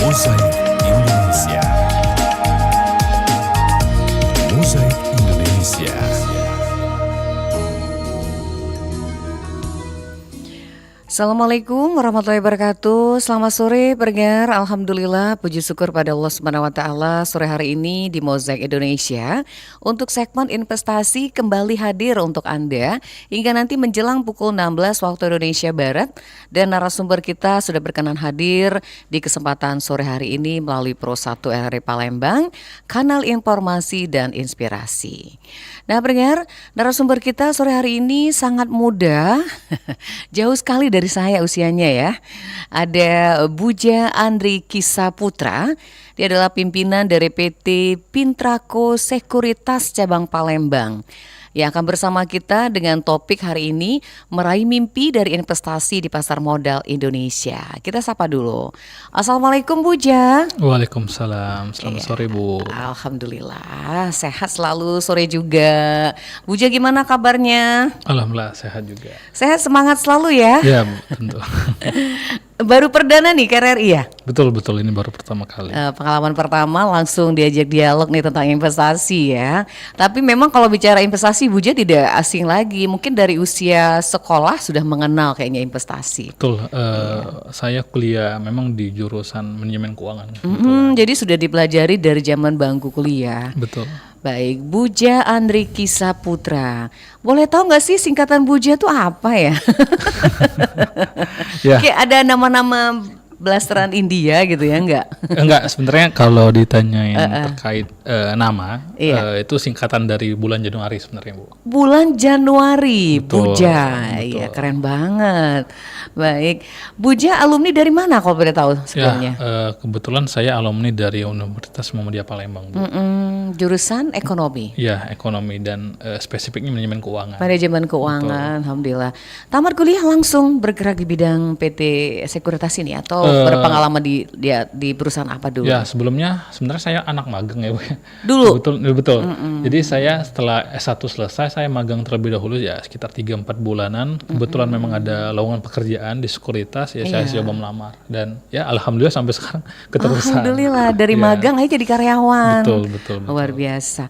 Mozaik Indonesia. Mozaik Indonesia. Assalamualaikum warahmatullahi wabarakatuh. Selamat sore pendengar. Alhamdulillah, puji syukur pada Allah Subhanahu wa taala. Sore hari ini di Mozaik Indonesia untuk segmen investasi kembali hadir untuk Anda hingga nanti menjelang pukul 16 waktu Indonesia Barat, dan narasumber kita sudah berkenan hadir di kesempatan sore hari ini melalui Pro 1 RRI Palembang, kanal informasi dan inspirasi. Nah, pendengar, narasumber kita sore hari ini sangat muda. Jauh sekali dari saya usianya ya. Ada Buja Andri Kisaputra. Dia adalah pimpinan dari PT Pintrako Sekuritas Cabang Palembang, yang akan bersama kita dengan topik hari ini, meraih mimpi dari investasi di pasar modal Indonesia. Kita sapa dulu. Assalamualaikum Buja. Waalaikumsalam. Selamat sore Bu. Alhamdulillah sehat selalu, sore juga. Buja, gimana kabarnya? Alhamdulillah sehat juga. Sehat, semangat selalu ya. Ya Bu, tentu. Baru perdana nih KRRI ya? Betul ini baru pertama kali. Pengalaman pertama langsung diajak dialog nih tentang investasi ya. Tapi memang kalau bicara investasi, Buja tidak asing lagi. Mungkin dari usia sekolah sudah mengenal kayaknya investasi. Betul. Saya kuliah memang di jurusan manajemen keuangan. Jadi sudah dipelajari dari zaman bangku kuliah. Betul. Baik, Buja Andri Kisaputra. Boleh tahu nggak sih singkatan Buja itu apa ya? Ya. Kayak ada nama-nama blasteran India gitu ya, Enggak, sebenarnya kalau ditanyain terkait nama, Iya. itu singkatan dari bulan Januari sebenarnya Bu. Bulan Januari. Betul, Buja. betul. Iya, keren banget. Baik, Buja alumni dari mana kalau boleh tahu sebelumnya? Kebetulan saya alumni dari Universitas Muhammadiyah Palembang Bu. Jurusan ekonomi. Ya, ekonomi dan spesifiknya manajemen keuangan. Manajemen keuangan, alhamdulillah. Tamat kuliah langsung bergerak di bidang PT Sekuritas ini atau berpengalaman di perusahaan apa dulu? Ya, sebelumnya sebenarnya saya anak magang ya Bu. Dulu? Betul. Jadi saya setelah S1 selesai, saya magang terlebih dahulu ya sekitar 3-4 bulanan. Kebetulan memang ada lowongan pekerjaan di sekuritas, ya saya coba melamar. Dan ya alhamdulillah sampai sekarang keterusan. Alhamdulillah, dari Ya. magang aja jadi karyawan. Betul. Luar biasa.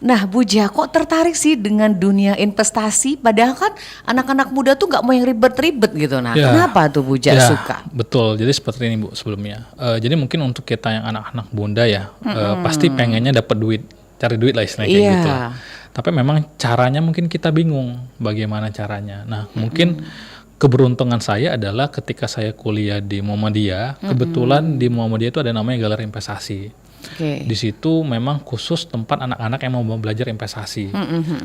Nah, Buja, kok tertarik sih dengan dunia investasi? Padahal kan anak-anak muda tuh nggak mau yang ribet-ribet gitu. Nah, Ya. kenapa tuh Buja suka? Betul. Jadi seperti ini Bu sebelumnya. Jadi mungkin untuk kita yang anak-anak bunda ya, pasti pengennya dapat duit, cari duit lah istilahnya kayak Iya. gitu. Tapi memang caranya mungkin kita bingung bagaimana caranya. Nah, mungkin keberuntungan saya adalah ketika saya kuliah di Muhammadiyah, kebetulan di Muhammadiyah itu ada namanya galeri investasi. Oke. Di situ memang khusus tempat anak-anak yang mau belajar investasi.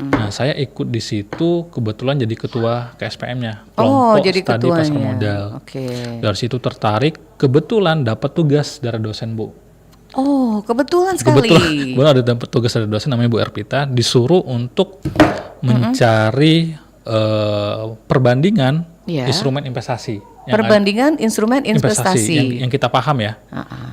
Nah, saya ikut di situ kebetulan jadi ketua KSPM-nya, kelompok jadi studi pasar ketuanya. modal. Oke. Dari situ tertarik, kebetulan dapat tugas dari dosen Bu. Oh, kebetulan sekali. Kebetulan ada dapat tugas dari dosen namanya Bu Erpita, disuruh untuk mencari perbandingan Iya. instrumen investasi. Perbandingan instrumen investasi. yang kita paham ya,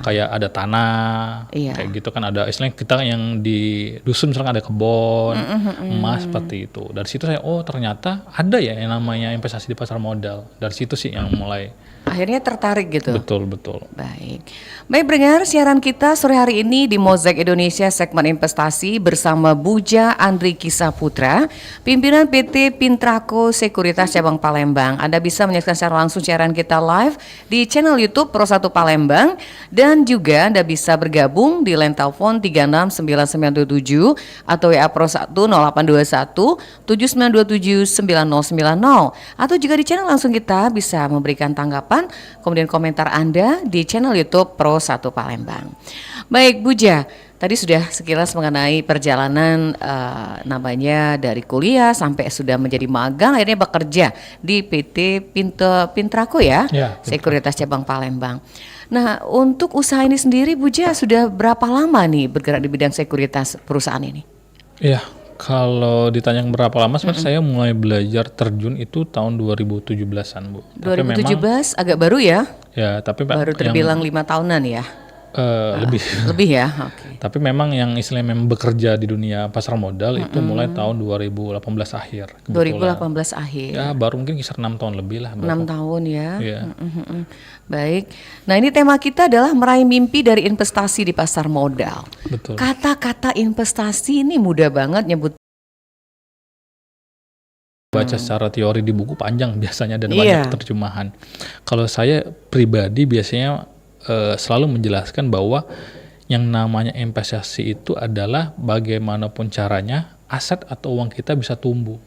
kayak ada tanah, Iya. kayak gitu kan ada istilahnya kita yang di dusun misalkan ada kebun, emas seperti itu. Dari situ saya ternyata ada ya yang namanya investasi di pasar modal. Dari situ sih yang mulai. Akhirnya tertarik gitu. Betul. Baik pendengar, siaran kita sore hari ini di Mozaik Indonesia segmen investasi bersama Buja Andri Kisaputra, pimpinan PT Pintrako Sekuritas Cabang Palembang. Anda bisa menyaksikan secara langsung siaran kita live di channel YouTube Pro 1 Palembang, dan juga Anda bisa bergabung di line telepon 369977 atau WA Pro 1 0821 7927 9090, atau juga di channel langsung kita bisa memberikan tanggapan kemudian komentar Anda di channel YouTube Pro 1 Palembang. Baik Buja, tadi sudah sekilas mengenai perjalanan namanya dari kuliah sampai sudah menjadi magang, akhirnya bekerja di PT Pintrako ya, Sekuritas Cabang Palembang. Nah, untuk usaha ini sendiri Buja sudah berapa lama nih bergerak di bidang sekuritas perusahaan ini? Iya. Kalau ditanya berapa lama, sebenarnya saya mulai belajar terjun itu tahun 2017-an Bu. 2017 agak baru ya? Ya, tapi Baru terbilang 5 tahunan ya? Lebih. Lebih ya, oke. Tapi memang yang istilahnya memang bekerja di dunia pasar modal itu mulai tahun 2018 akhir. Kebetulan. 2018 akhir. Ya baru mungkin kisar 6 tahun lebih lah. 6 tahun ya. Iya. Baik. Nah, ini tema kita adalah meraih mimpi dari investasi di pasar modal. Betul. Kata-kata investasi ini mudah banget nyebut. Baca secara teori di buku panjang biasanya dan Iya. banyak terjemahan. Kalau saya pribadi biasanya selalu menjelaskan bahwa yang namanya investasi itu adalah bagaimanapun caranya aset atau uang kita bisa tumbuh.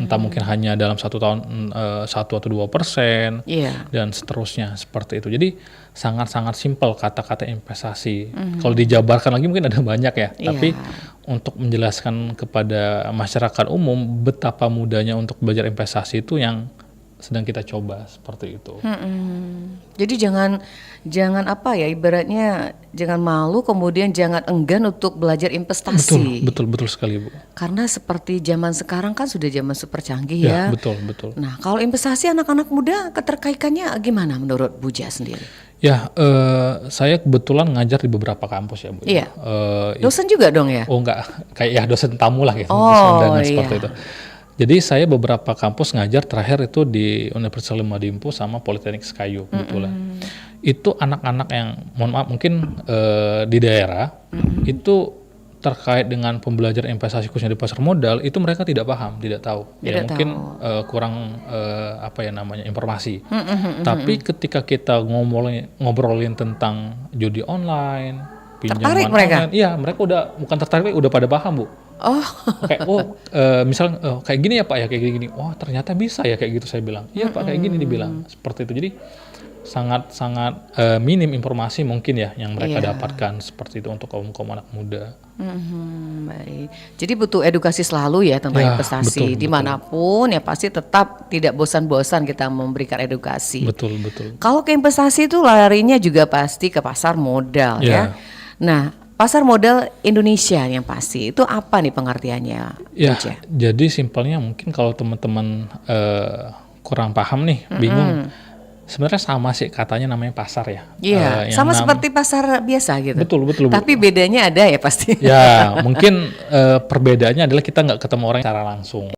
Entah mungkin hanya dalam 1 tahun 1 atau 2% Iya. dan seterusnya seperti itu. Jadi sangat-sangat simpel kata-kata investasi. Kalau dijabarkan lagi mungkin ada banyak ya. Iya. Tapi untuk menjelaskan kepada masyarakat umum betapa mudahnya untuk belajar investasi itu yang sedang kita coba seperti itu. Jadi jangan apa ya, ibaratnya jangan malu, kemudian jangan enggan untuk belajar investasi. Betul sekali Bu. Karena seperti zaman sekarang kan sudah zaman super canggih Ya, ya. betul. Nah, kalau investasi anak-anak muda keterkaitannya gimana menurut Buja sendiri? Ya, saya kebetulan ngajar di beberapa kampus ya Bu. Iya. Dosen juga dong ya? Oh enggak, kayak ya dosen tamu lah gitu, Oh, dosen undangan seperti iya. itu. Jadi saya beberapa kampus ngajar terakhir itu di Universitas Limadimpus sama Politeknik Sekayu kebetulan. Itu anak-anak yang mohon maaf mungkin di daerah itu terkait dengan pembelajaran investasi khususnya di pasar modal itu mereka tidak paham, tidak tahu. Ya Tidak mungkin kurang apa ya namanya informasi. Tapi ketika kita ngobrolin tentang judi online, Tertarik pinjaman mereka? online, iya mereka bukan tertarik, udah pada paham Bu. Oh, Kayak misal kayak gini ya Pak ya, kayak gini. Wah ternyata bisa ya kayak gitu saya bilang. Iya Pak kayak gini dibilang seperti itu. Jadi sangat minim informasi mungkin ya yang mereka Iya. dapatkan seperti itu untuk kaum anak muda. baik. Jadi butuh edukasi selalu ya tentang Ya, investasi. betul. Dimanapun ya pasti tetap tidak bosan-bosan kita memberikan edukasi. Betul. Kalau ke investasi itu larinya juga pasti ke pasar modal ya. Ya. Nah, pasar modal Indonesia yang pasti itu apa nih pengertiannya? Ya, Buja? jadi simpelnya mungkin kalau teman-teman kurang paham nih, bingung. Sebenarnya sama sih katanya namanya pasar ya. Iya, sama seperti pasar biasa gitu. Betul Bu. Tapi bedanya ada ya pasti. Ya, mungkin perbedaannya adalah kita nggak ketemu orang secara langsung.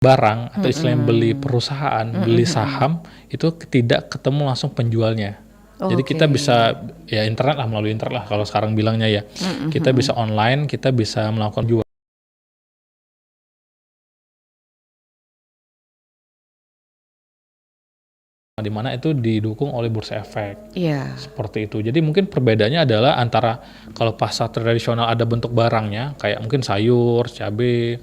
Barang atau istilahnya beli perusahaan, beli saham itu tidak ketemu langsung penjualnya. Jadi kita Oke. bisa ya internet lah, melalui internet lah kalau sekarang bilangnya ya. Kita bisa online, kita bisa melakukan jual. Di mana itu didukung oleh bursa efek. Iya. Seperti itu. Jadi mungkin perbedaannya adalah antara kalau pasar tradisional ada bentuk barangnya kayak mungkin sayur, cabai.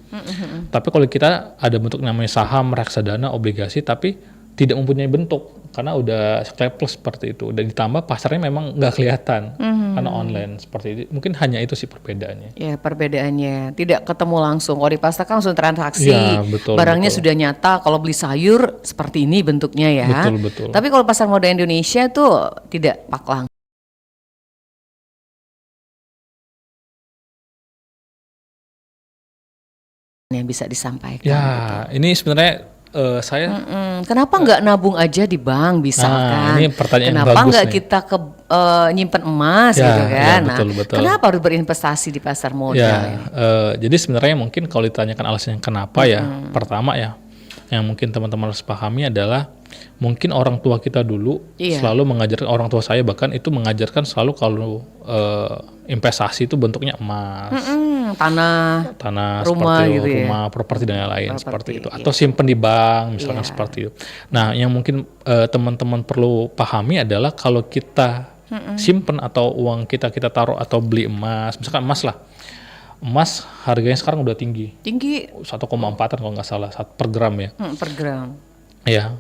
Tapi kalau kita ada bentuk namanya saham, reksadana, obligasi tapi tidak mempunyai bentuk karena udah staples seperti itu. Dan ditambah pasarnya memang nggak kelihatan karena online seperti itu. Mungkin hanya itu sih perbedaannya. Ya, perbedaannya tidak ketemu langsung. Kalau di pasar kan langsung transaksi, Iya, betul, barangnya betul. sudah nyata. Kalau beli sayur seperti ini bentuknya ya. Betul. Tapi kalau pasar modal Indonesia tuh tidak paklang. Yang bisa disampaikan. Ya, gitu. ini sebenarnya saya Kenapa nggak nabung aja di bank misalkan? ini pertanyaan yang Kenapa bagus nggak nih. kita nyimpen emas Ya, gitu ya, kan? betul. Kenapa harus berinvestasi di pasar modal Ya, ini? jadi sebenarnya mungkin kalau ditanyakan alasannya kenapa ya, pertama ya, yang mungkin teman-teman harus pahami adalah mungkin orang tua kita dulu Iya. selalu mengajarkan, orang tua saya bahkan itu mengajarkan selalu kalau investasi itu bentuknya emas, Tanah, tanah rumah seperti itu, gitu ya. rumah, properti dan lain-lain Properti, seperti itu, iya. atau simpen di bank misalkan Iya. seperti itu. Nah, yang mungkin teman-teman perlu pahami adalah kalau kita simpen atau uang kita taruh atau beli emas, misalkan emas lah. Emas harganya sekarang udah tinggi. tinggi 1,4 kalau nggak salah per gram ya. per gram. Ya,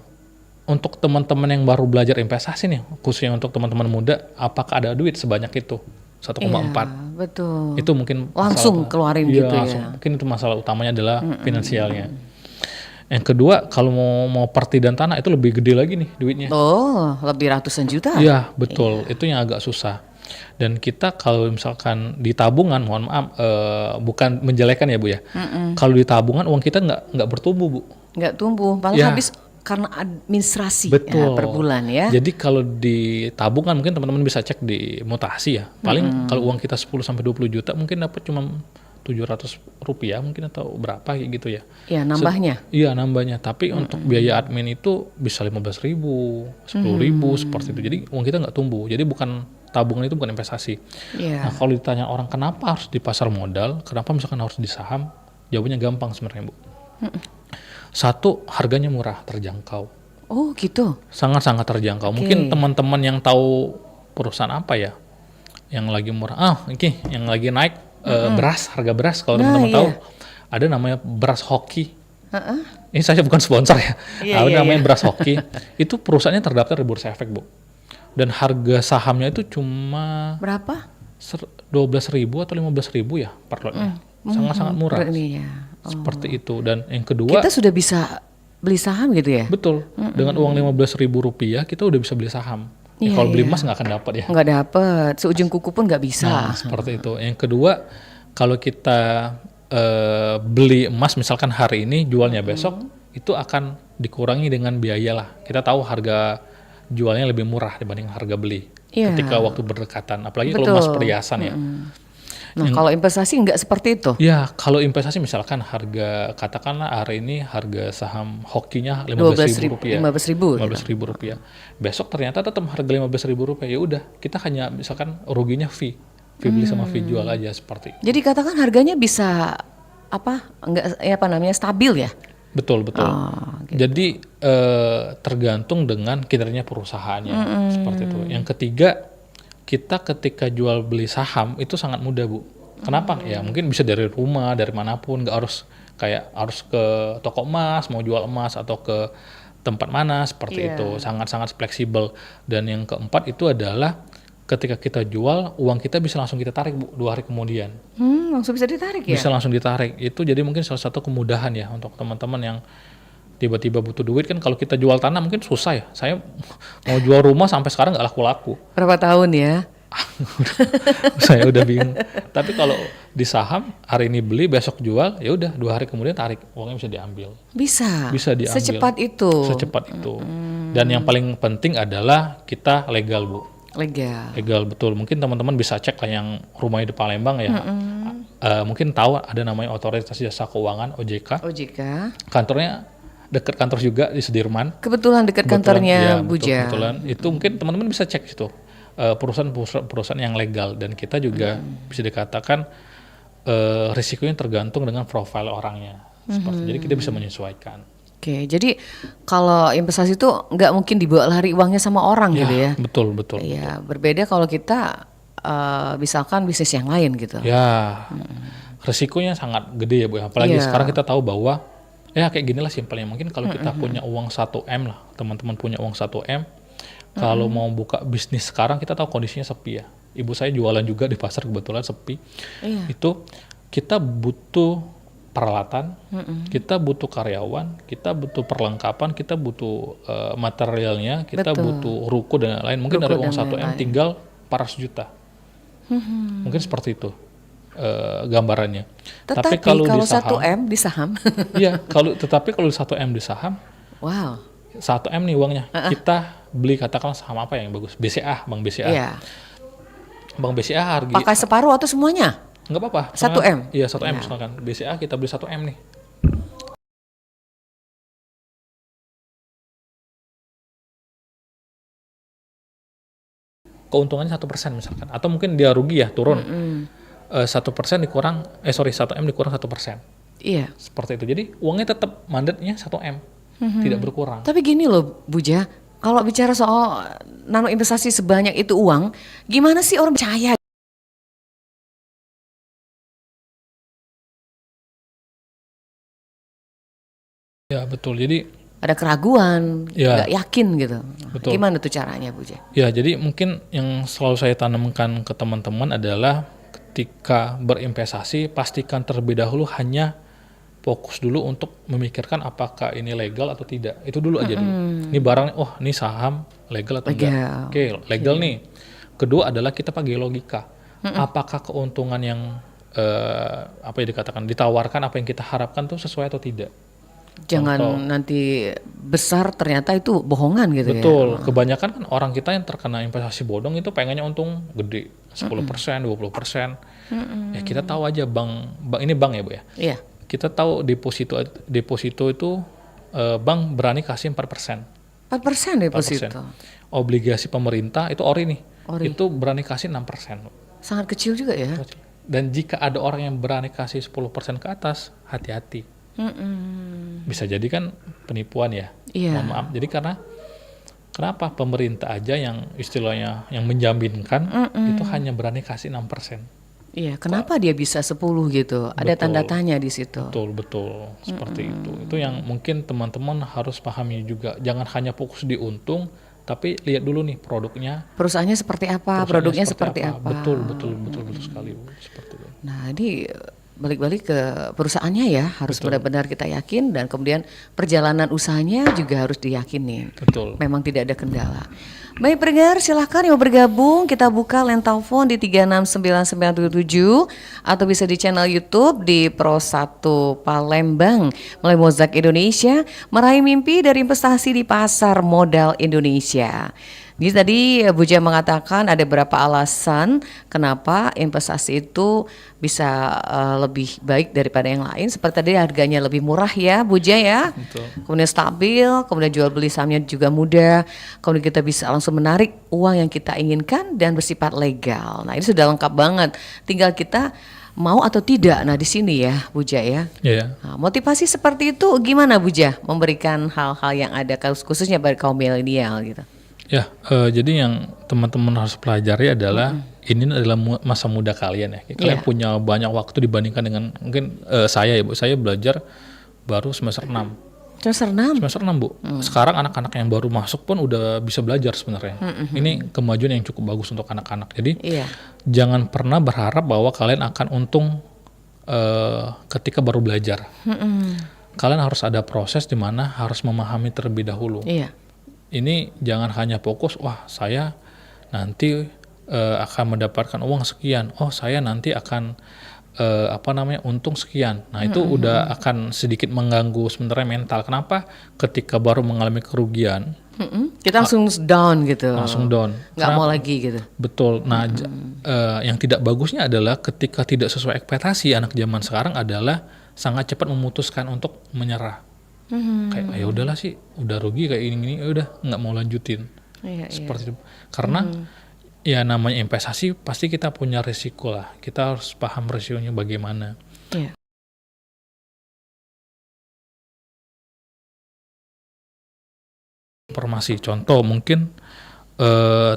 untuk teman-teman yang baru belajar investasi nih, khususnya untuk teman-teman muda, apakah ada duit sebanyak itu? 1,4. Iya, betul. Itu mungkin Langsung keluarin Iya, gitu ya. langsung. Mungkin itu masalah utamanya adalah finansialnya. Yang kedua, kalau mau parti dan tanah itu lebih gede lagi nih duitnya. Oh, lebih ratusan juta. Iya, betul. Itu yang agak susah. Dan kita kalau misalkan di tabungan, mohon maaf, bukan menjelekan ya Bu ya. Kalau di tabungan uang kita nggak bertumbuh Bu. Nggak tumbuh, malah Ya. habis karena administrasi Betul. per bulan ya. Jadi kalau ditabung kan mungkin teman-teman bisa cek di Mutasi ya. Paling kalau uang kita 10 sampai 20 juta mungkin dapat cuma 700 rupiah mungkin atau berapa kayak gitu ya. Ya, nambahnya. Iya nambahnya, tapi untuk biaya admin itu bisa 15.000, 10.000 seperti itu. Jadi uang kita nggak tumbuh. Jadi bukan tabungan itu bukan investasi. Iya. Nah kalau ditanya orang kenapa harus di pasar modal, kenapa misalkan harus di saham, jawabannya gampang sebenarnya Bu. Satu, harganya murah, terjangkau. Oh gitu. Sangat-sangat terjangkau. Mungkin teman-teman yang tahu perusahaan apa ya, yang lagi murah. Oke, yang lagi naik beras, harga beras. Kalau teman-teman tahu, ada namanya beras hoki. Ini saya bukan sponsor ya. Ada namanya beras hoki. Itu perusahaannya terdaftar di Bursa Efek, Bu. Dan harga sahamnya itu cuma Berapa? 12.000 atau 15.000 ya per lotnya. Sangat-sangat murah. Ini ya. Seperti itu. Dan yang kedua, Kita sudah bisa beli saham gitu ya? betul. Dengan uang 15.000 rupiah kita udah bisa beli saham. Iya, Kalau beli emas nggak akan dapat ya. Nggak dapet, seujung kuku pun nggak bisa. Nah, seperti itu. Yang kedua, kalau kita beli emas misalkan hari ini jualnya besok, itu akan dikurangi dengan biaya lah. Kita tahu harga jualnya lebih murah dibanding harga beli. Iya. Ketika waktu berdekatan, apalagi kalau emas perhiasan ya. Nah, kalau investasi nggak seperti itu. Ya, kalau investasi misalkan harga, katakanlah hari ini harga saham hokinya 15.000 rupiah. 15.000. Rupiah. Besok ternyata tetap harga 15.000 rupiah. Ya udah, kita hanya misalkan ruginya fee beli sama fee jual aja seperti itu. Jadi katakan harganya bisa stabil ya? Betul. Gitu. Jadi tergantung dengan kinerjanya perusahaannya seperti itu. Yang ketiga, kita ketika jual beli saham itu sangat mudah Bu. Kenapa? Ya mungkin bisa dari rumah, dari manapun, nggak harus harus ke toko emas, mau jual emas atau ke tempat mana seperti itu. Sangat-sangat fleksibel. Dan yang keempat itu adalah ketika kita jual, uang kita bisa langsung kita tarik Bu 2 hari kemudian. Langsung bisa ditarik ya? Bisa langsung ditarik. Itu jadi mungkin salah satu kemudahan ya untuk teman-teman yang tiba-tiba butuh duit kan. Kalau kita jual tanah mungkin susah ya. Saya mau jual rumah sampai sekarang nggak laku-laku. Berapa tahun ya? Saya udah bingung. Tapi kalau di saham hari ini beli besok jual, ya udah 2 hari kemudian tarik, uangnya bisa diambil. Bisa Diambil. secepat itu. Dan yang paling penting adalah kita legal Bu. Legal Betul. Mungkin teman-teman bisa cek lah yang rumahnya di Palembang ya. Mungkin tahu ada namanya Otoritas Jasa Keuangan OJK. Kantornya dekat kantor juga di Sudirman. Kebetulan dekat kantornya Buja. Kebetulan. Itu mungkin teman-teman bisa cek situ. Perusahaan yang legal, dan kita juga bisa dikatakan risikonya tergantung dengan profil orangnya. Jadi kita bisa menyesuaikan. Oke, jadi kalau investasi itu nggak mungkin dibawa lari uangnya sama orang gitu ya? Betul. Iya, berbeda kalau kita misalkan bisnis yang lain gitu. Ya, risikonya sangat gede ya Bu. Apalagi sekarang kita tahu bahwa kayak gini lah simpelnya. Mungkin kalau kita punya uang 1M lah, teman-teman punya uang 1M, kalau mau buka bisnis sekarang kita tahu kondisinya sepi ya. Ibu saya jualan juga di pasar kebetulan sepi. Itu kita butuh peralatan, kita butuh karyawan, kita butuh perlengkapan, kita butuh materialnya, kita butuh ruko dan lain-lain. Mungkin dari uang 1M tinggal 400 juta. Mungkin seperti itu gambarannya. Tapi kalau 1M di saham, tetapi kalau 1M di saham, wow, 1M nih uangnya, kita beli katakanlah saham apa yang bagus? BCA, Bank BCA. Bank BCA harga. Pakai separuh atau semuanya? Nggak apa-apa. 1M? Iya 1M misalkan. BCA kita beli 1M nih. Keuntungannya 1% misalkan. Atau mungkin dia rugi ya, turun. 1% dikurang, 1M dikurang 1%. Iya. Seperti itu. Jadi uangnya tetap mandatnya 1M. Tidak berkurang. Tapi gini loh Buja, kalau bicara soal nano investasi sebanyak itu uang, gimana sih orang percaya? Ya betul, jadi ada keraguan, nggak yakin gitu. Betul. Gimana tuh caranya Buja? Ya jadi mungkin yang selalu saya tanamkan ke teman-teman adalah ketika berinvestasi pastikan terlebih dahulu hanya fokus dulu untuk memikirkan apakah ini legal atau tidak. Itu dulu aja dulu. Ini barang, ini saham legal atau enggak. Oke, legal nih. Kedua adalah kita pakai logika. Apakah keuntungan yang dikatakan ditawarkan, apa yang kita harapkan tuh sesuai atau tidak. Jangan Contoh. nanti besar ternyata itu bohongan gitu ya. Betul, kebanyakan kan orang kita yang terkena investasi bodong itu pengennya untung gede, 10%, 20%. Ya kita tahu aja bank ini bank ya Bu ya. Iya. Kita tahu deposito itu bank berani kasih 4%. 4% deposito. Obligasi pemerintah itu ori nih. Ori. Itu berani kasih 6%. Sangat kecil juga ya. Dan jika ada orang yang berani kasih 10% ke atas, hati-hati. Bisa jadi kan penipuan ya. Iya. Mohon maaf. Jadi kenapa pemerintah aja yang istilahnya yang menjaminkan itu hanya berani kasih 6%. Iya, kenapa dia bisa 10 gitu? Ada Betul. tanda tanya di situ. Betul seperti itu. Itu yang mungkin teman-teman harus pahami juga. Jangan hanya fokus di untung, tapi lihat dulu nih produknya. Perusahaannya seperti apa, produknya seperti apa. Betul sekali Bu. Seperti itu. Nah, ini balik-balik ke perusahaannya ya, harus benar-benar kita yakin dan kemudian perjalanan usahanya juga harus diyakini. Betul. Memang tidak ada kendala. Baik pendengar, silahkan yang mau bergabung, kita buka line telepon di 369977 atau bisa di channel YouTube di Pro 1 Palembang melalui Mozak Indonesia, meraih mimpi dari investasi di pasar modal Indonesia. Jadi tadi Bu Jaya mengatakan ada beberapa alasan kenapa investasi itu bisa lebih baik daripada yang lain. Seperti tadi harganya lebih murah ya Bu Jaya, Betul. kemudian stabil, kemudian jual beli sahamnya juga mudah, kemudian kita bisa langsung menarik uang yang kita inginkan dan bersifat legal. Nah ini sudah lengkap banget, tinggal kita mau atau tidak. Nah di sini ya Bu Jaya. Iya. Nah, motivasi seperti itu gimana Bu Jaya memberikan hal-hal yang ada khususnya bagi kaum milenial gitu. Ya, jadi yang teman-teman harus pelajari adalah ini adalah masa muda kalian ya. Kalian punya banyak waktu dibandingkan dengan mungkin saya ya Bu. Saya belajar baru semester 6. Semester 6? Semester 6 Bu. Sekarang anak-anak yang baru masuk pun udah bisa belajar sebenarnya. Ini kemajuan yang cukup bagus untuk anak-anak. Jadi jangan pernah berharap bahwa kalian akan untung ketika baru belajar. Kalian harus ada proses di mana harus memahami terlebih dahulu. Iya. Ini jangan hanya fokus, wah saya nanti akan mendapatkan uang sekian, oh saya nanti akan untung sekian. Nah itu udah akan sedikit mengganggu sebenarnya mental. Kenapa? Ketika baru mengalami kerugian, kita langsung down gitu. langsung down. Nggak mau lagi gitu. Betul. Nah yang tidak bagusnya adalah ketika tidak sesuai ekspektasi anak zaman sekarang adalah sangat cepat memutuskan untuk menyerah. Kayak ya udahlah sih, udah rugi kayak ini ya udah nggak mau lanjutin. Seperti itu. Karena ya namanya investasi pasti kita punya risiko lah. Kita harus paham risikonya bagaimana. Iya. Informasi contoh mungkin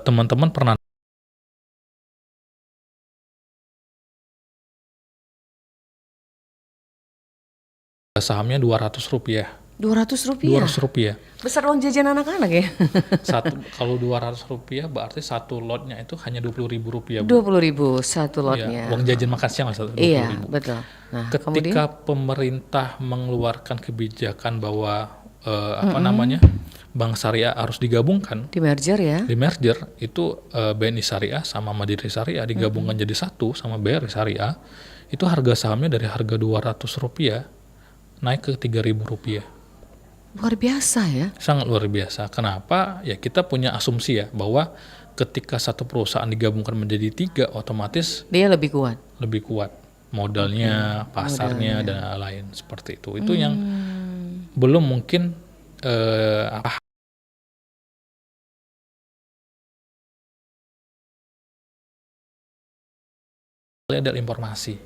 teman-teman pernah sahamnya Rp200. Rp200. Besar uang jajan anak-anak ya? Kalau Rp200 berarti satu lotnya itu hanya Rp20.000 Bu. Rp20.000 satu lotnya. Ya, uang jajan makan siang lah Rp20.000. Iya, betul. Nah, ketika pemerintah mengeluarkan kebijakan bahwa bank syariah harus digabungkan, di merger ya? Di merger itu BNI Syariah sama Mandiri Syariah digabungkan jadi satu sama BRI Syariah, itu harga sahamnya dari harga Rp200 naik ke Rp3.000. Luar biasa ya? Sangat luar biasa. Kenapa? Ya kita punya asumsi ya bahwa ketika satu perusahaan digabungkan menjadi 3, otomatis dia lebih kuat. Lebih kuat modalnya, pasarnya dan lain seperti itu. Itu yang belum mungkin ada informasi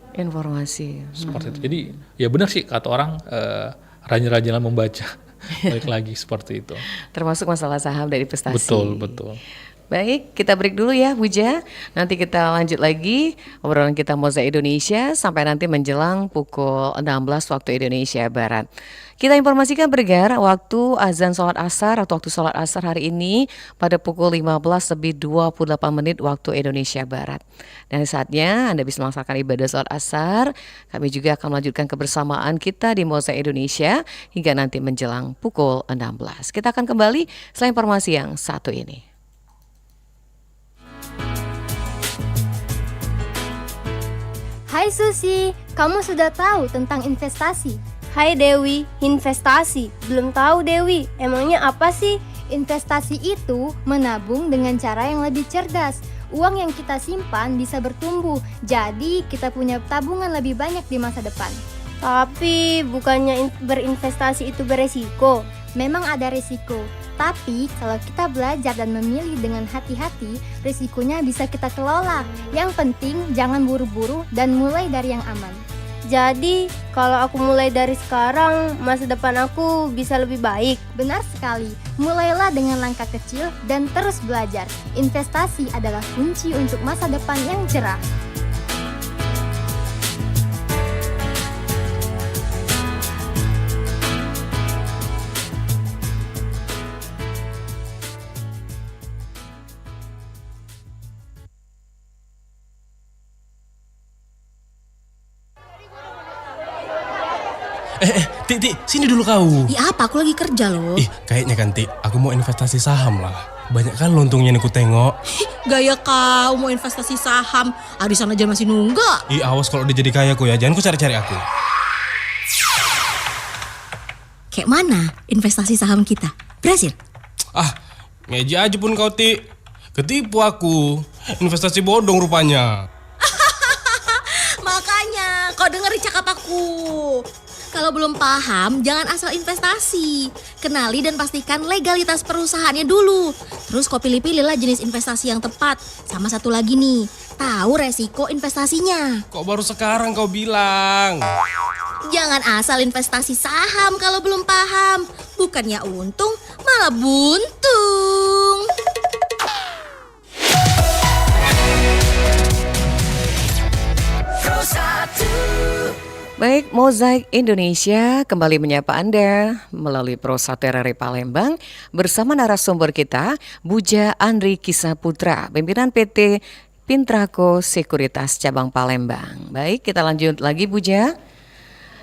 seperti itu. Jadi ya benar sih kata orang rajin-rajinlah membaca. Balik lagi seperti itu. Termasuk masalah saham dan investasi. Betul. Baik, kita break dulu ya Bu Ja. Nanti kita lanjut lagi obrolan kita Mozak Indonesia sampai nanti menjelang pukul 16 waktu Indonesia Barat. Kita informasikan bergar waktu azan sholat asar atau waktu sholat asar hari ini pada pukul 15:28 waktu Indonesia Barat. Dan saatnya Anda bisa melaksanakan ibadah sholat asar. Kami juga akan melanjutkan kebersamaan kita di Mozak Indonesia hingga nanti menjelang pukul 16. Kita akan kembali setelah informasi yang satu ini. Hai Susi, kamu sudah tahu tentang investasi? Hai Dewi, investasi. Belum tahu Dewi, emangnya apa sih? Investasi itu menabung dengan cara yang lebih cerdas. Uang yang kita simpan bisa bertumbuh, jadi kita punya tabungan lebih banyak di masa depan. Tapi bukannya berinvestasi itu beresiko? Memang ada risiko, tapi kalau kita belajar dan memilih dengan hati-hati, risikonya bisa kita kelola. Yang penting jangan buru-buru dan mulai dari yang aman. Jadi, kalau aku mulai dari sekarang, masa depan aku bisa lebih baik. Benar sekali, mulailah dengan langkah kecil dan terus belajar. Investasi adalah kunci untuk masa depan yang cerah. Tik, sini dulu kau. Iya apa, aku lagi kerja loh. Kayaknya kan Tik, aku mau investasi saham lah. Banyak kan untungnya yang aku tengok. Gaya kau mau investasi saham, arisan aja masih nunggak. Awas kalau dia jadi kaya aku ya, jangan kau cari-cari aku. Kayak mana investasi saham kita? Berhasil? Ngeji aja pun kau Tik. Ketipu aku. Investasi bodong rupanya. Makanya kau dengerin cakap aku. Kalau belum paham, jangan asal investasi. Kenali dan pastikan legalitas perusahaannya dulu. Terus kau pilih-pilihlah jenis investasi yang tepat. Sama satu lagi nih, tahu resiko investasinya. Kok baru sekarang kau bilang? Jangan asal investasi saham kalau belum paham. Bukannya untung, malah buntung. Baik, Mozaik Indonesia kembali menyapa Anda melalui Pro Saterari Palembang bersama narasumber kita, Buja Andri Kisaputra, pimpinan PT Pintrako Sekuritas Cabang Palembang. Baik, kita lanjut lagi Buja.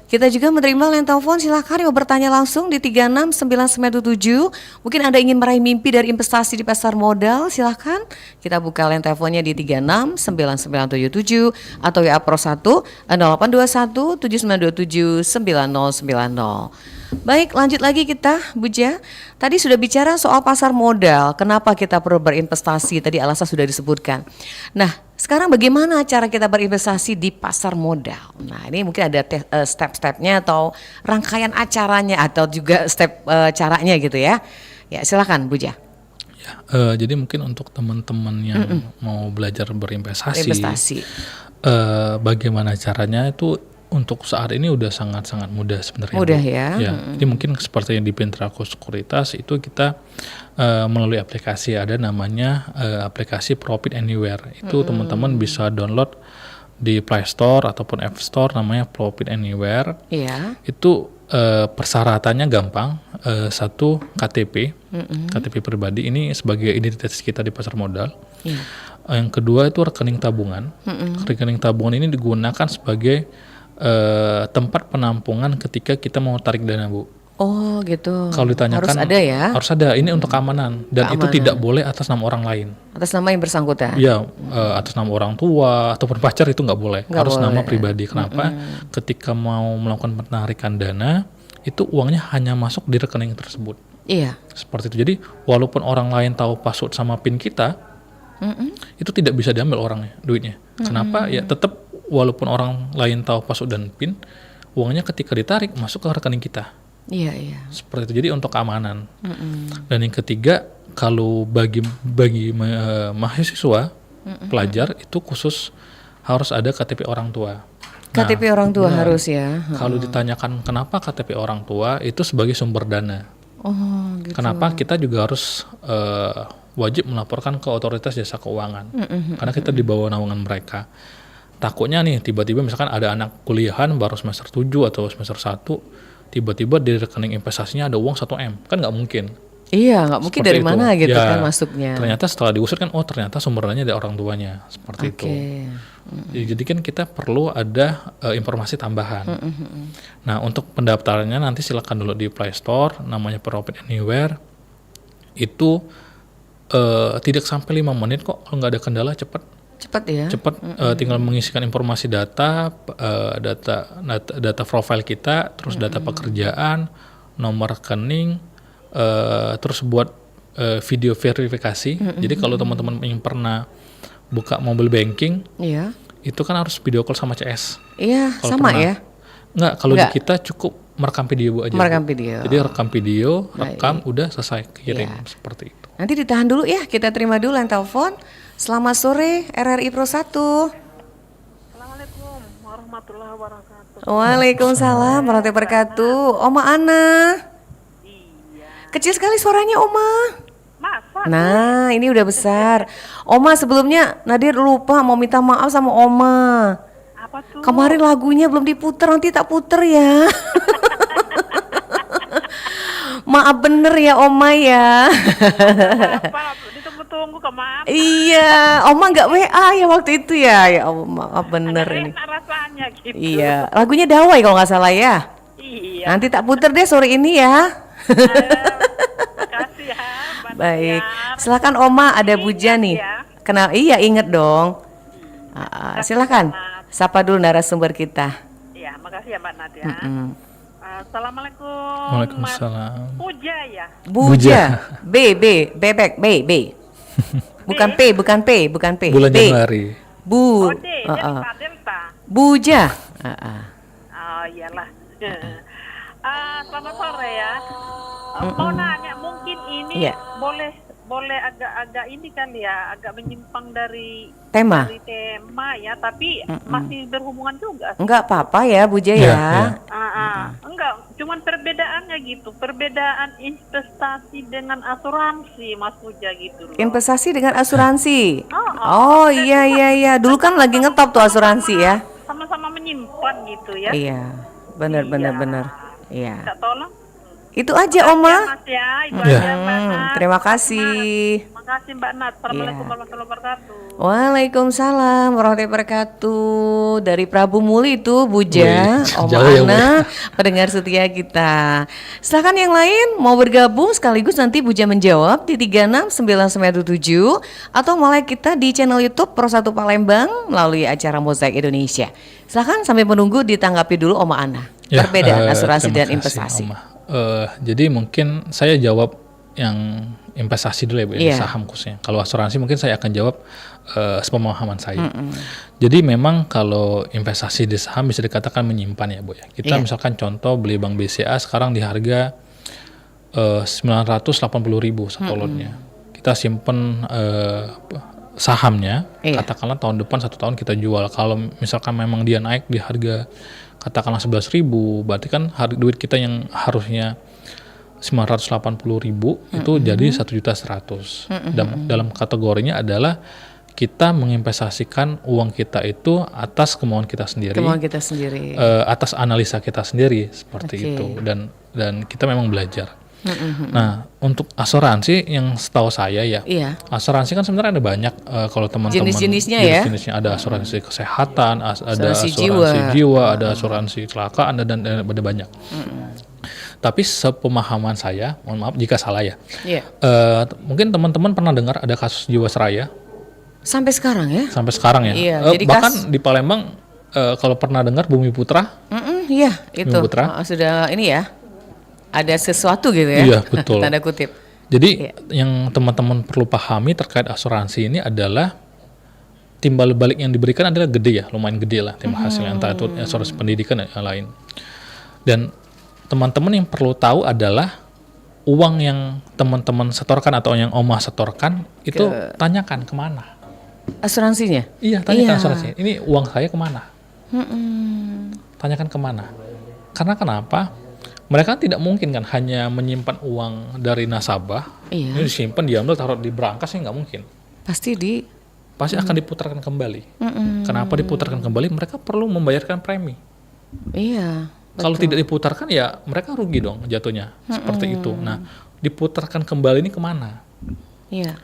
Kita juga menerima line telepon, silakan yang mau bertanya langsung di 369977. Mungkin Anda ingin meraih mimpi dari investasi di pasar modal, silakan. Kita buka line teleponnya di 369977 atau WA Pro 1 0821 7927 9090. Baik, lanjut lagi kita, Buja. Tadi sudah bicara soal pasar modal, kenapa kita perlu berinvestasi, tadi alasan sudah disebutkan. Nah, sekarang bagaimana cara kita berinvestasi di pasar modal? Nah, ini mungkin ada step-stepnya atau rangkaian acaranya atau juga step caranya gitu ya. Ya, silakan Buja. Ya, jadi mungkin untuk teman-teman yang mau belajar berinvestasi, bagaimana caranya itu untuk saat ini udah sangat-sangat mudah sebenarnya. Mudah ya. Jadi mungkin seperti yang di Pintrako Sekuritas itu kita melalui aplikasi, ada namanya aplikasi Profit Anywhere. Itu teman-teman bisa download di Play Store ataupun App Store, namanya Profit Anywhere. Iya. Itu persyaratannya gampang. Satu, KTP, KTP pribadi ini sebagai identitas kita di pasar modal. Iya. Yang kedua itu rekening tabungan. Rekening tabungan ini digunakan sebagai tempat penampungan ketika kita mau tarik dana, Bu. Oh gitu. Kalau ditanyakan harus ada ya? Harus ada. Ini untuk keamanan dan itu tidak boleh atas nama orang lain. Atas nama yang bersangkutan. Iya, atas nama orang tua ataupun pacar itu nggak boleh. Harus boleh. nama pribadi. Kenapa? Ketika mau melakukan penarikan dana, itu uangnya hanya masuk di rekening tersebut. Iya. Seperti itu. Jadi walaupun orang lain tahu password sama PIN kita, itu tidak bisa diambil orangnya, duitnya. Kenapa? Ya tetap walaupun orang lain tahu password dan PIN, uangnya ketika ditarik masuk ke rekening kita. Iya, iya. Seperti itu. Jadi untuk keamanan. Dan yang ketiga, kalau bagi mahasiswa, pelajar itu khusus harus ada KTP orang tua. KTP orang tua harus ya. Kalau ditanyakan kenapa KTP orang tua, itu sebagai sumber dana. Oh, gitu. Kenapa kita juga harus wajib melaporkan ke otoritas jasa keuangan. Karena kita di bawah naungan mereka. Takutnya nih tiba-tiba misalkan ada anak kuliahan baru semester 7 atau semester 1, tiba-tiba di rekening investasinya ada uang 1M, kan nggak mungkin. Iya, nggak mungkin. Seperti dari mana itu. gitu Ya, kan masuknya. Ternyata setelah diusut kan, ternyata sumber dananya dari orang tuanya, seperti itu. Jadi kan kita perlu ada informasi tambahan. Nah, untuk pendaftarannya nanti silakan dulu di Play Store, namanya Profit Anywhere. Itu tidak sampai 5 menit kok, kalau nggak ada kendala cepat. Cepat ya. cepat, tinggal mengisikan informasi data profile kita, terus data pekerjaan, nomor rekening, terus buat video verifikasi. Jadi kalau teman-teman yang pernah buka mobile banking, Iya. itu kan harus video call sama CS. Iya, Kalau sama pernah. ya. Enggak, kalau Enggak. di kita cukup merekam video aja. Merekam Bu. video. Jadi rekam video, rekam, Baik. udah selesai kirim Iya. seperti itu. Nanti ditahan dulu ya, kita terima dulu yang telepon. Selamat sore RRI Pro 1. Assalamualaikum warahmatullahi wabarakatuh. Waalaikumsalam warahmatullahi wabarakatuh. Oma Ana. Kecil sekali suaranya Oma. Masa? Nah, ini udah besar. Oma, sebelumnya Nadir lupa mau minta maaf sama Oma. Apa tuh? Kemarin lagunya belum diputer, nanti tak puter ya. Maaf bener ya Oma ya. Apa? Ditunggu-tunggu ke maaf. Iya, Oma nggak WA ya waktu itu ya. Ya Allah, maaf bener ini. Enak rasanya gitu. Iya, lagunya Dawai kalau nggak salah ya. Iya. Nanti tak puter deh sore ini ya. Makasih ya. Mbak Baik, Nadia. silakan Oma, ada Buja nih. ya. Kenal? Iya, inget dong. Silakan, sapa dulu narasumber kita. Iya, makasih ya Mbak Nadia. Assalamualaikum. Waalaikumsalam. Mas Puja ya. Buja, bebek, B. Bukan P, bukan P. Bulan B. Januari. Bu, Oh, Delta. Buja. Oh, iyalah. Selamat sore ya. Mau nanya, mungkin ini Iya. boleh agak ini kali ya, agak menyimpang dari Tema. tema ya, tapi masih berhubungan juga. Enggak apa-apa ya Buja Iya, ya. iya. Enggak, cuman perbedaannya gitu, perbedaan investasi dengan asuransi Mas Puja gitu loh. Investasi dengan asuransi. Oh, Oh iya. Dulu kan lagi ngetop tuh asuransi ya. Sama-sama menyimpan gitu ya. Iya, benar. Iya. Minta tolong. Itu aja Oma. Mas ya, itu Iya. aja Mbak Nat. Terima kasih. Makasih Mbak Nat. Assalamualaikum Iya. warahmatullahi wabarakatuh. Waalaikumsalam warahmatullahi wabarakatuh. Dari Prabu Muli itu Buja, Wih, Oma jauh ya, Bu. Ana, pendengar setia kita. Silakan yang lain mau bergabung sekaligus nanti Buja menjawab di 36997 atau mulai kita di channel YouTube Pro 1 Palembang melalui acara Mozaik Indonesia. Silakan sambil menunggu ditanggapi dulu Oma Ana. Ya, Perbedaan asuransi terima dan kasih, investasi. Oma. Jadi mungkin saya jawab yang investasi dulu ya Bu, Iya. saham khususnya. Kalau asuransi mungkin saya akan jawab sepemahaman saya. Jadi memang kalau investasi di saham bisa dikatakan menyimpan ya Bu ya. Kita Iya. misalkan contoh beli Bank BCA sekarang di harga 980.000 satu lotnya. Kita simpen sahamnya, Iya. katakanlah tahun depan 1 tahun kita jual. Kalau misalkan memang dia naik di harga katakanlah 11.000, berarti kan duit kita yang harusnya 980.000 itu jadi 1.100.000. Dan dalam kategorinya adalah kita menginvestasikan uang kita itu atas kemauan kita sendiri, Kemauan kita sendiri. atas analisa kita sendiri seperti Oke. itu, dan kita memang belajar. Nah, untuk asuransi yang setahu saya ya, Iya. asuransi kan sebenarnya ada banyak kalau teman-teman Jenis-jenisnya ya? jenis-jenisnya ada asuransi kesehatan, ada Asuransi asuransi jiwa. jiwa, ada asuransi kecelakaan dan ada banyak. Tapi sepemahaman saya, mohon maaf jika salah ya, Iya. mungkin teman-teman pernah dengar ada kasus Jiwasraya Sampai sekarang ya? sampai sekarang ya. Iya, jadi bahkan di Palembang kalau pernah dengar Bumi Putra, Iya, itu. Putra. Sudah ini ya. Ada sesuatu gitu ya. Iya, betul. Tanda kutip. Jadi Iya. yang teman-teman perlu pahami terkait asuransi ini adalah timbal balik yang diberikan adalah gede ya, lumayan gede lah timbal hasilnya, entah itu asuransi pendidikan dan yang lain. Dan teman-teman yang perlu tahu adalah uang yang teman-teman setorkan atau yang Oma setorkan itu tanyakan kemana. Asuransinya? Iya, tanyakan Iya. asuransi. Ini uang saya kemana? Tanyakan kemana? Karena kenapa? Mereka tidak mungkin kan hanya menyimpan uang dari nasabah, Iya. ini disimpan, diambil, taruh di berangkas, ya nggak mungkin. Pasti Pasti akan diputarkan kembali. Kenapa diputarkan kembali? Mereka perlu membayarkan premi. iya. Kalau tidak diputarkan ya mereka rugi dong jatuhnya. Seperti itu. Nah, diputarkan kembali ini kemana? Iya.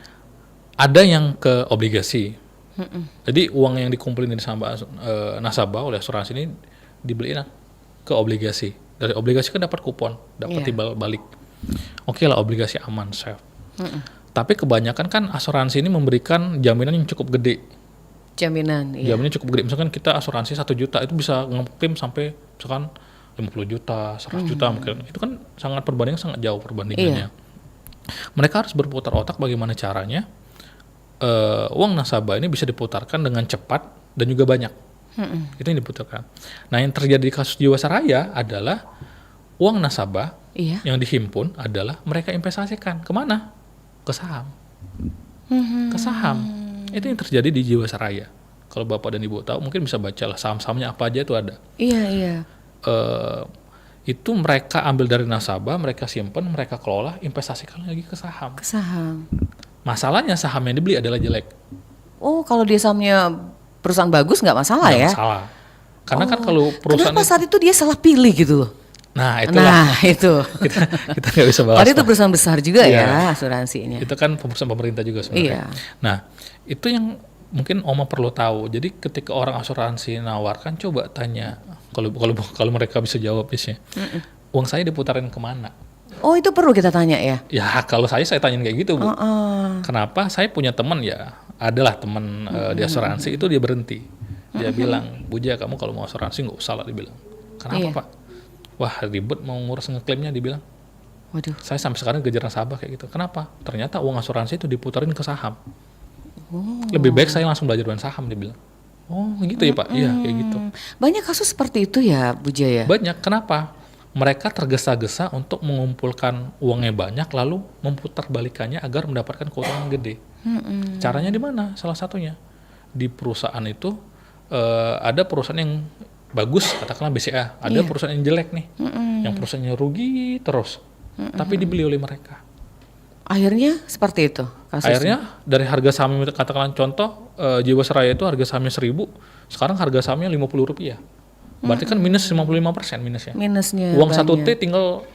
Ada yang ke obligasi. Jadi uang yang dikumpulin dari nasabah oleh asuransi ini dibeliin ke obligasi. Dari obligasi kan dapat kupon, dapat Iya. timbal balik. Oke lah, obligasi aman, safe. Tapi kebanyakan kan asuransi ini memberikan jaminan yang cukup gede. Jaminan, iya. Jaminannya cukup gede. Misalkan kita asuransi 1 juta itu bisa ngeklaim sampai misalkan 50 juta, 100 juta mungkin. Itu kan sangat perbandingan sangat jauh perbandingannya. Mereka harus berputar otak bagaimana caranya uang nasabah ini bisa diputarkan dengan cepat dan juga banyak. Itu yang diputarkan. Nah, yang terjadi di kasus Jiwasraya adalah uang nasabah yang dihimpun adalah mereka investasikan kemana? Ke saham. Ke saham. Itu yang terjadi di Jiwasraya. Kalau Bapak dan Ibu tahu, mungkin bisa bacalah saham-sahamnya apa aja itu ada. Iya. Itu mereka ambil dari nasabah, mereka simpan, mereka kelola, investasikan lagi ke saham. Ke saham. Masalahnya saham yang dibeli adalah jelek. Oh, kalau dia sahamnya perusahaan bagus nggak masalah Nggak ya? masalah. Karena kan kalau perusahaan Kenapa saat itu dia salah pilih gitu loh? Nah, itulah. Nah, itu. kita nggak bisa bahas. Padahal itu perusahaan besar juga Iya. ya asuransinya. Itu kan perusahaan pemerintah juga sebenarnya. Iya. Nah, itu yang mungkin Oma perlu tahu. Jadi ketika orang asuransi nawarkan, coba tanya kalau mereka bisa jawab biasanya. Uang saya diputarin kemana? Oh, itu perlu kita tanya ya? Ya, kalau saya tanyain kayak gitu, Bu. Kenapa? Saya punya teman ya, adalah teman di asuransi itu dia berhenti. Dia bilang, "Buja, kamu kalau mau asuransi nggak usah lah," dia bilang. Kenapa, Iya. Pak? Wah, ribet mau ngurus ngeklaimnya, dia bilang. Waduh. Saya sampai sekarang kejar nasabah kayak gitu. Kenapa? Ternyata uang asuransi itu diputarin ke saham. Lebih baik saya langsung belajar dengan saham, dia bilang. Oh, gitu ya, Pak? Iya, kayak gitu. Banyak kasus seperti itu ya, Bu Jaya? Banyak. Kenapa? Mereka tergesa-gesa untuk mengumpulkan uangnya banyak lalu memutar balikannya agar mendapatkan keuntungan gede. Caranya di mana? Salah satunya di perusahaan itu ada perusahaan yang bagus, katakanlah BCA. Ada perusahaan yang jelek nih, yang perusahaannya rugi terus, tapi dibeli oleh mereka. Akhirnya seperti itu kasusnya? Akhirnya dari harga saham, katakanlah contoh Jiwasraya itu harga sahamnya 1.000, sekarang harga sahamnya Rp50. Berarti kan minus 55% minusnya. Minusnya Uang banyak. 1T tinggal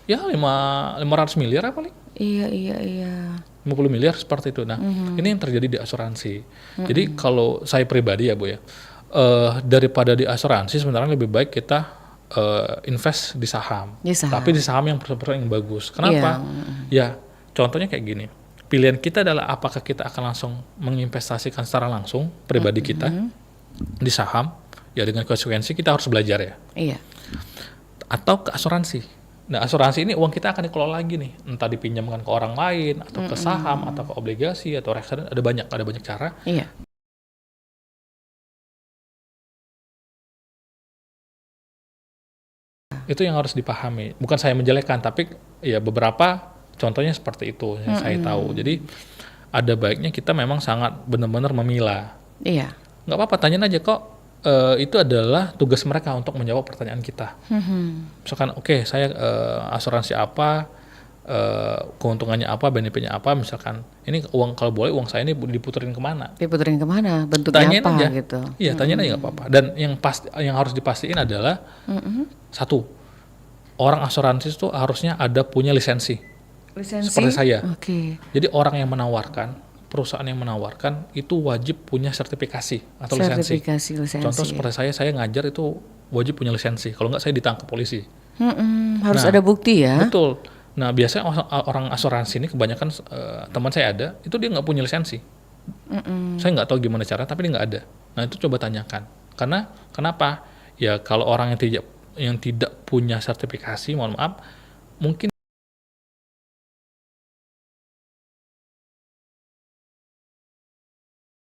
ya 500 miliar apa paling? Iya. 50 miliar seperti itu. Nah, ini yang terjadi di asuransi. Jadi kalau saya pribadi ya, Bu ya, daripada di asuransi sebenarnya lebih baik kita invest di saham. Di saham. Tapi di saham yang perusahaan yang bagus. Kenapa? Ya, contohnya kayak gini. Pilihan kita adalah apakah kita akan langsung menginvestasikan secara langsung pribadi kita di saham, ya dengan konsekuensi kita harus belajar ya. Iya. Atau ke asuransi. Nah, asuransi ini uang kita akan dikelola lagi nih, entah dipinjamkan ke orang lain atau ke saham atau ke obligasi atau reksadana, ada banyak cara. Iya. Itu yang harus dipahami. Bukan saya menjelekkan, tapi ya beberapa contohnya seperti itu yang saya tahu. Jadi ada baiknya kita memang sangat benar-benar memilah. Iya. Nggak apa-apa, tanyain aja kok. Itu adalah tugas mereka untuk menjawab pertanyaan kita. Misalkan, oke, saya asuransi apa, keuntungannya apa, benefitnya apa, misalkan ini uang, kalau boleh uang saya ini diputerin kemana? Diputerin kemana? Bentuknya Tanyain apa aja. gitu? Iya, tanyain aja nggak apa-apa. Dan yang harus dipastiin adalah satu, orang asuransi itu harusnya ada punya lisensi. Lisensi? Seperti saya. Oke. Jadi orang yang menawarkan, perusahaan yang menawarkan itu wajib punya sertifikasi atau lisensi. Lisensi. Contoh seperti saya ngajar itu wajib punya lisensi. Kalau nggak saya ditangkap polisi. Harus Nah, ada bukti ya? Betul. Nah, biasanya orang asuransi ini kebanyakan teman saya ada, itu dia nggak punya lisensi. Saya nggak tahu gimana cara, tapi dia nggak ada. Nah, itu coba tanyakan. Karena kenapa? Ya kalau orang yang tidak punya sertifikasi, mohon maaf, mungkin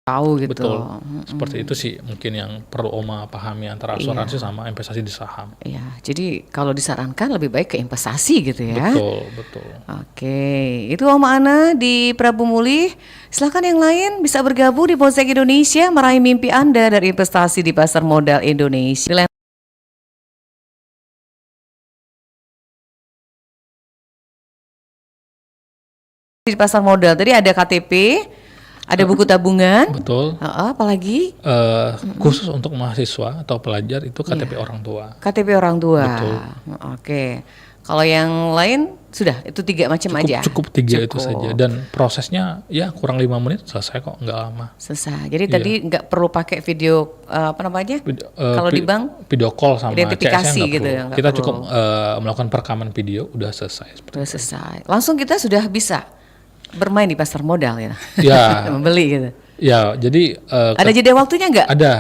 Tahu gitu. betul. Seperti itu sih mungkin yang perlu Oma pahami antara asuransi sama investasi di saham. Iya, jadi kalau disarankan lebih baik ke investasi gitu ya. Betul. Oke, itu Om Ana di Prabu Mulih. Silahkan yang lain bisa bergabung di Mosaic Indonesia, meraih mimpi Anda dari investasi di pasar modal Indonesia. Di pasar modal tadi ada KTP, ada buku tabungan, Betul. apalagi Khusus untuk mahasiswa atau pelajar itu KTP orang tua. KTP orang tua. Betul. Oke. Kalau yang lain sudah itu 3 macam aja. Cukup 3 itu saja, dan prosesnya ya kurang 5 menit selesai kok, nggak lama. Selesai. Jadi tadi nggak perlu pakai video apa namanya? Kalau di bank video call sama identifikasi CS-nya nggak gitu perlu. ya, nggak Kita perlu. cukup melakukan perekaman video udah selesai. Sudah selesai. Langsung kita sudah bisa bermain di pasar modal ya. Ya. Membeli gitu. Ya, jadi Ada jeda waktunya nggak? ada.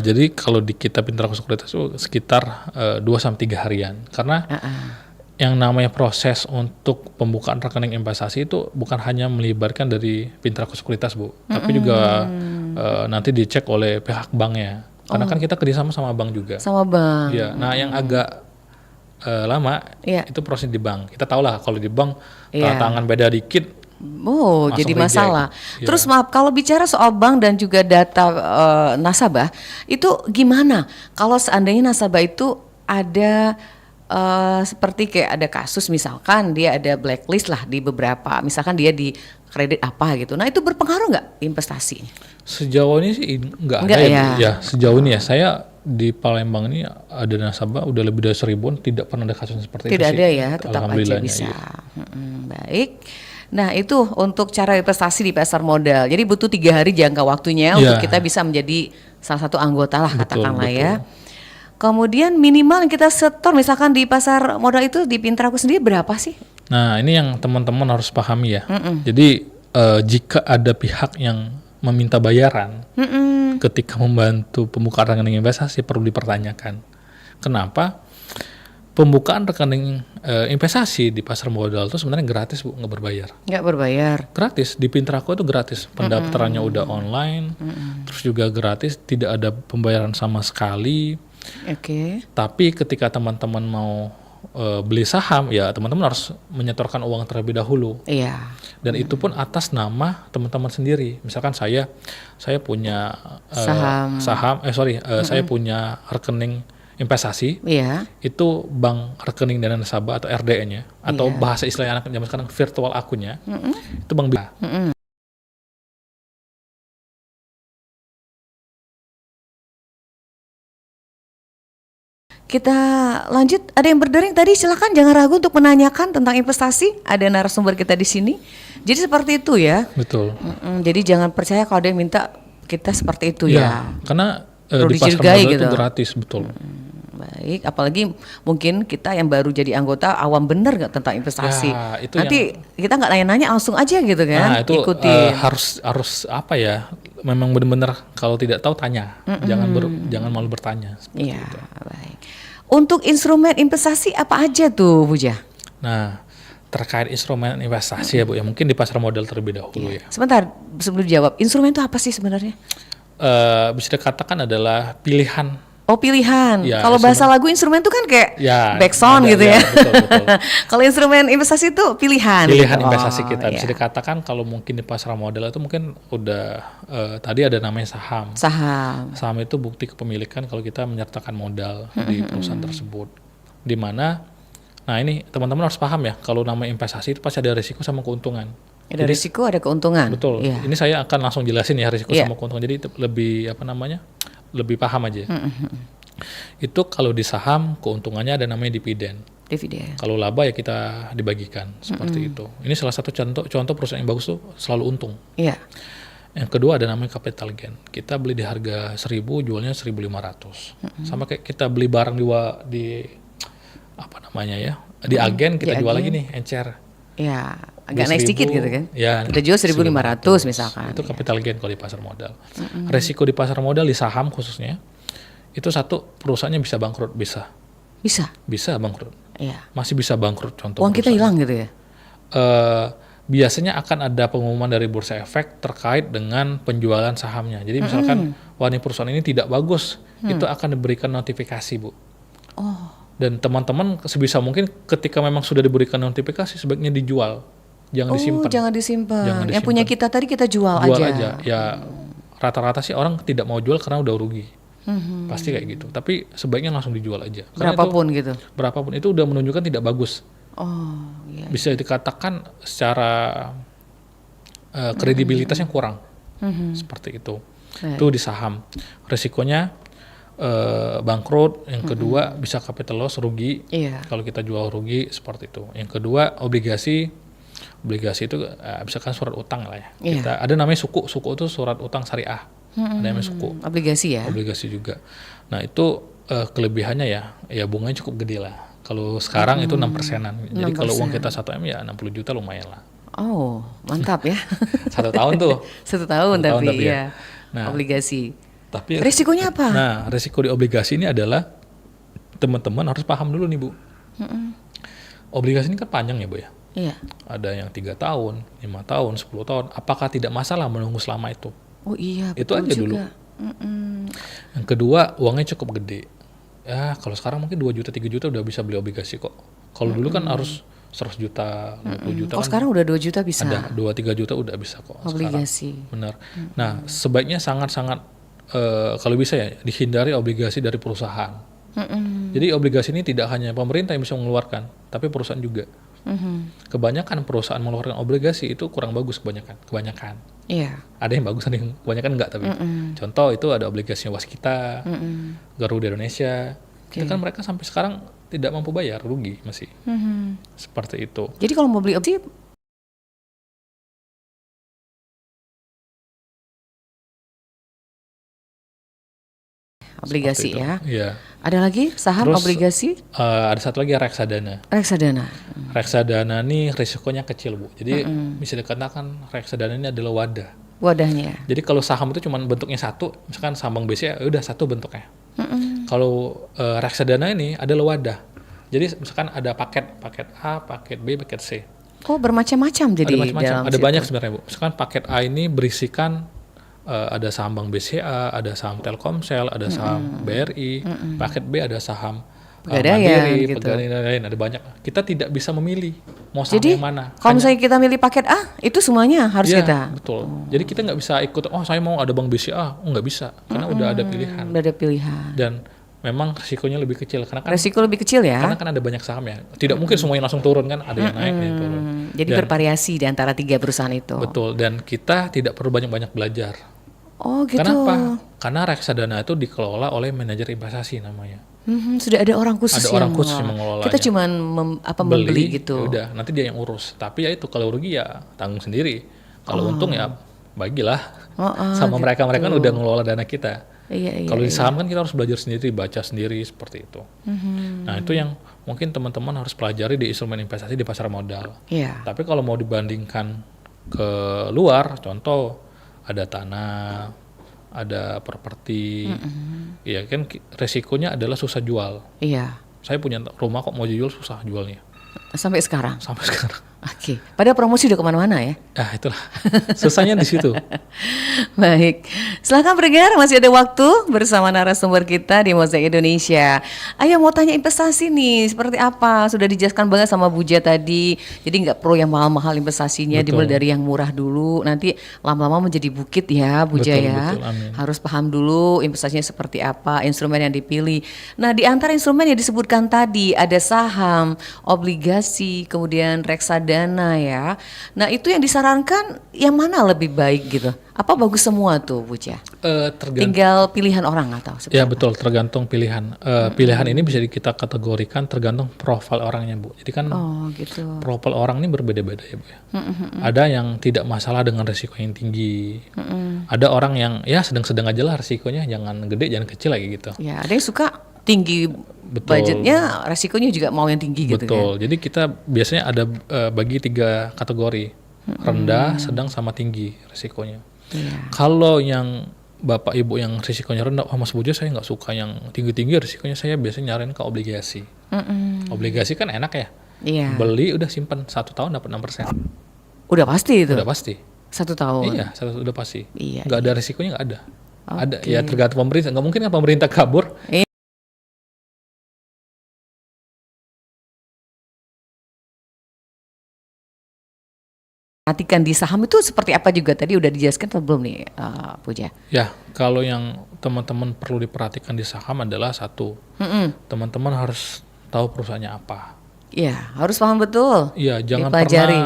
Jadi kalau di kita Pintraku Sekuritas itu sekitar 2 sampai 3 harian. Karena yang namanya proses untuk pembukaan rekening investasi itu bukan hanya melibatkan dari Pintraku Sekuritas, Bu, tapi juga nanti dicek oleh pihak banknya. Karena kan kita kerjasama sama bank juga. Sama bank. Iya. Nah, yang agak lama itu proses di bank. Kita tahu lah kalau di bank tanda tangan beda dikit. Oh, Langsung jadi reject. masalah. Iya. Terus maaf, kalau bicara soal bank dan juga data nasabah, itu gimana? Kalau seandainya nasabah itu ada seperti kayak ada kasus, misalkan dia ada blacklist lah di beberapa, misalkan dia di kredit apa gitu. Nah, itu berpengaruh nggak investasi? Sejauh ini sih nggak ada Nggak ya, ya? Bu. Ya, sejauh ini ya saya di Palembang ini ada nasabah udah lebih dari 1000-an, tidak pernah ada kasus seperti itu Tidak sih. ada ya, tetap aja Alhamdulillahnya, bisa. iya. Baik. Nah, itu untuk cara investasi di pasar modal. Jadi butuh 3 hari jangka waktunya untuk Iya. kita bisa menjadi salah satu anggota lah, Betul, katakanlah ya. betul. Kemudian minimal yang kita setor misalkan di pasar modal itu di Pintraku sendiri berapa sih? Nah, ini yang teman-teman harus pahami ya. Jadi jika ada pihak yang meminta bayaran ketika membantu pembukaan rekening investasi perlu dipertanyakan. Kenapa? Pembukaan rekening investasi di pasar modal itu sebenarnya gratis, Bu, nggak berbayar. Nggak berbayar. Gratis, di Pintraku itu gratis. Pendaftarannya udah online, terus juga gratis, tidak ada pembayaran sama sekali. Oke. Tapi ketika teman-teman mau beli saham, ya teman-teman harus menyetorkan uang terlebih dahulu. Iya. Dan itu pun atas nama teman-teman sendiri. Misalkan saya punya saya punya rekening investasi. Iya. Itu bank rekening dana nasabah atau RDN-nya, atau bahasa istilahnya anak zaman sekarang virtual akunnya. Itu bank BIA. Kita lanjut. Ada yang berdering tadi, silakan jangan ragu untuk menanyakan tentang investasi. Ada narasumber kita di sini. Jadi seperti itu ya. Betul. Jadi jangan percaya kalau ada yang minta kita seperti itu ya. Karena Perlu di pasar dicurigai modal gitu. itu gratis, betul. Baik, apalagi mungkin kita yang baru jadi anggota awam bener nggak tentang investasi. Ya, itu Nanti kita nggak nanya-nanya langsung aja gitu kan. Nah, itu ikutin. harus apa ya? Memang benar-benar kalau tidak tahu tanya. Jangan malu bertanya. Seperti Iya, itu. baik. Untuk instrumen investasi apa aja tuh, Buja? Nah, terkait instrumen investasi ya, Bu, ya mungkin di pasar modal terlebih dahulu ya. Sebentar, sebelum dijawab, instrumen itu apa sih sebenarnya? Bisa dikatakan adalah pilihan. Oh, pilihan. Ya, Kalau bahasa lagu instrumen itu kan kayak Ya, backsound ada, gitu ya, ya. betul. Kalau instrumen investasi itu pilihan. Pilihan gitu. investasi Oh, kita bisa iya. dikatakan kalau mungkin di pasar modal itu mungkin udah tadi ada namanya saham. Saham. Saham itu bukti kepemilikan kalau kita menyertakan modal di perusahaan tersebut. Di mana, nah ini teman-teman harus paham ya, kalau namanya investasi itu pasti ada risiko sama keuntungan. Ada risiko, ada keuntungan. Betul. Iya. Ini saya akan langsung jelasin ya risiko Iya. sama keuntungan. Jadi lebih lebih paham aja. Itu kalau di saham keuntungannya ada namanya dividen. Dividen. Kalau laba ya kita dibagikan seperti itu. Ini salah satu contoh perusahaan yang bagus tuh selalu untung. Iya. Yang kedua ada namanya capital gain. Kita beli di harga 1.000, jualnya 1.500. Sama kayak kita beli barang di apa namanya ya? Di agen kita Di jual agen. lagi nih encer. Ya, agak Beli naik 1.000, sedikit gitu kan. Ya, Kita jual 1.500 misalkan. Itu capital gain kalau di pasar modal. Resiko di pasar modal di saham khususnya itu satu, perusahaannya bisa bangkrut, bisa bangkrut. Iya. Masih bisa bangkrut contoh. Uang kita perusahaan. hilang gitu ya. Biasanya akan ada pengumuman dari Bursa Efek terkait dengan penjualan sahamnya. Jadi misalkan wah ini perusahaan ini tidak bagus, itu akan diberikan notifikasi, Bu. Oh. Dan teman-teman sebisa mungkin ketika memang sudah diberikan notifikasi sebaiknya dijual, jangan disimpan. Jangan disimpan. Jangan Yang punya disimpan. kita tadi kita jual Jual aja. aja. Ya rata-rata sih orang tidak mau jual karena udah rugi. Pasti kayak gitu. Tapi sebaiknya langsung dijual aja. Karena Berapapun gitu. itu udah menunjukkan tidak bagus. Oh, iya. Bisa dikatakan secara kredibilitasnya kurang. Seperti itu. Baik. Itu di saham. Resikonya bangkrut. Yang kedua bisa capital loss, rugi. Iya. Kalau kita jual rugi seperti itu. Yang kedua obligasi itu misalkan surat utang lah ya. Iya. Kita ada namanya suku itu surat utang syariah. Ada namanya suku. Obligasi ya. Obligasi juga. Nah itu kelebihannya ya bunganya cukup gede lah. Kalau sekarang itu 6%-an. Jadi kalau uang kita 1 M ya 60 juta lumayan lah. Oh, mantap ya. 1 tahun tuh. 1 tahun 1 tahun tapi tapi ya. ya. Nah, Obligasi. Tapi Risikonya apa? Nah, risiko di obligasi ini adalah teman-teman harus paham dulu nih Bu. Obligasi ini kan panjang ya Bu ya. Iya. Ada yang 3 tahun, 5 tahun, 10 tahun. Apakah tidak masalah menunggu selama itu? Oh iya, Itu betul aja dulu. juga. Yang kedua, uangnya cukup gede. Ya, kalau sekarang mungkin 2 juta, 3 juta udah bisa beli obligasi kok. Kalau dulu kan harus 100 juta, 20 juta Oh kan sekarang udah 2 juta bisa. ada 2-3 juta udah bisa kok Obligasi. sekarang. Benar. Nah, sebaiknya sangat-sangat kalau bisa ya dihindari obligasi dari perusahaan. Jadi obligasi ini tidak hanya pemerintah yang bisa mengeluarkan, tapi perusahaan juga. Kebanyakan perusahaan mengeluarkan obligasi itu kurang bagus kebanyakan. Iya. Ada yang bagus, ada yang kebanyakan enggak tapi. Contoh itu ada obligasinya Waskita, Garuda Indonesia. Itu kan mereka sampai sekarang tidak mampu bayar, rugi masih. Seperti itu. Jadi kalau mau beli opsi obligasi Seperti itu. ya. Iya. Ada lagi saham Terus, obligasi ada satu lagi reksadana. reksadana. Reksadana ini risikonya kecil Bu. Jadi bisa dikatakan reksadana ini adalah wadah. Wadahnya. Jadi kalau saham itu cuma bentuknya satu, misalkan saham Bank BCA udah satu bentuknya. Kalau reksadana ini adalah wadah. Jadi misalkan ada paket A, paket B, paket C. Oh bermacam-macam jadi Ada macam-macam. dalam Ada situ. banyak sebenarnya Bu. Misalkan paket A ini berisikan ada saham Bank BCA, ada saham Telkomsel, ada saham BRI. Paket B ada saham Pegadaian Mandiri, gitu. Pegadaian lain, ada banyak. Kita tidak bisa memilih mau saham Jadi yang mana. kalau Hanya- misalnya kita milih paket A, itu semuanya harus Iya, kita. betul. Jadi kita nggak bisa ikut, oh saya mau ada Bank BCA, oh nggak bisa, karena udah ada pilihan. Udah ada pilihan. Dan memang risikonya lebih kecil, karena kan Resiko lebih kecil ya. karena kan ada banyak saham ya. Tidak mungkin semuanya langsung turun kan, ada yang naik, ada yang turun. Jadi Dan- bervariasi di antara 3 perusahaan itu. Betul, dan kita tidak perlu banyak-banyak belajar. Oh gitu. Kenapa? Karena reksadana itu dikelola oleh manajer investasi namanya. Sudah ada orang khusus Ada yang orang khusus yang mengelola. mengelolanya. Kita cuman membeli gitu. ya udah, nanti dia yang urus. Tapi ya itu kalau rugi ya tanggung sendiri. Kalau untung ya bagilah. Sama mereka-mereka kan udah ngelola dana kita. Iya, Kalau di saham kan kita harus belajar sendiri, baca sendiri seperti itu. Nah itu yang mungkin teman-teman harus pelajari di instrumen investasi di pasar modal. Iya. Tapi kalau mau dibandingkan ke luar, contoh ada tanah, ada properti, ya kan resikonya adalah susah jual. Iya. Saya punya rumah kok mau dijual susah jualnya Sampai sekarang. sampai sekarang. Oke. Padahal promosi udah kemana-mana ya. Itulah susahnya di situ. Baik, silahkan pendengar, masih ada waktu bersama narasumber kita di Mozaik Indonesia. Ayo mau tanya investasi nih, seperti apa? Sudah dijelaskan banget sama Buja tadi. Jadi nggak perlu yang mahal-mahal investasinya, Betul. dimulai dari yang murah dulu. Nanti lama-lama menjadi bukit ya, Buja Betul, ya. betul, amin. Harus paham dulu investasinya seperti apa, instrumen yang dipilih. Nah, di antara instrumen yang disebutkan tadi ada saham, obligasi, kemudian reksadana ya. Nah, itu yang disarankan yang mana lebih baik gitu? Apa bagus semua tuh, Buja? Tergantung. Tinggal pilihan orang atau seperti Ya apa? betul, tergantung pilihan. Pilihan ini bisa kita kategorikan tergantung profil orangnya Bu. Jadi kan Oh, gitu. profil orang ini berbeda-beda ya Bu ya. Ada yang tidak masalah dengan risiko yang tinggi. Ada orang yang ya sedang-sedang aja lah risikonya, jangan gede, jangan kecil lagi gitu. Ya, ada yang suka tinggi Betul. budgetnya, resikonya juga mau yang tinggi gitu kan. Betul. Jadi kita biasanya ada bagi 3 kategori. Rendah, sedang, sama tinggi risikonya. Iya. Kalau yang Bapak Ibu yang risikonya rendah, oh Mas Bujo saya nggak suka yang tinggi-tinggi risikonya, saya biasanya nyaranin ke obligasi. Obligasi kan enak ya. Iya. Beli udah simpen 1 tahun dapat 6%. Udah pasti itu. Udah pasti. 1 tahun. Iya, udah pasti. Iya, Nggak ada risikonya, nggak ada. Ada Oke. ya tergantung pemerintah. Nggak mungkin kan pemerintah kabur. Perhatikan di saham itu seperti apa juga tadi udah dijelaskan atau belum nih, Puja? Ya, kalau yang teman-teman perlu diperhatikan di saham adalah satu, teman-teman harus tahu perusahaannya apa. Iya, harus paham betul. Iya, jangan Dipelajari.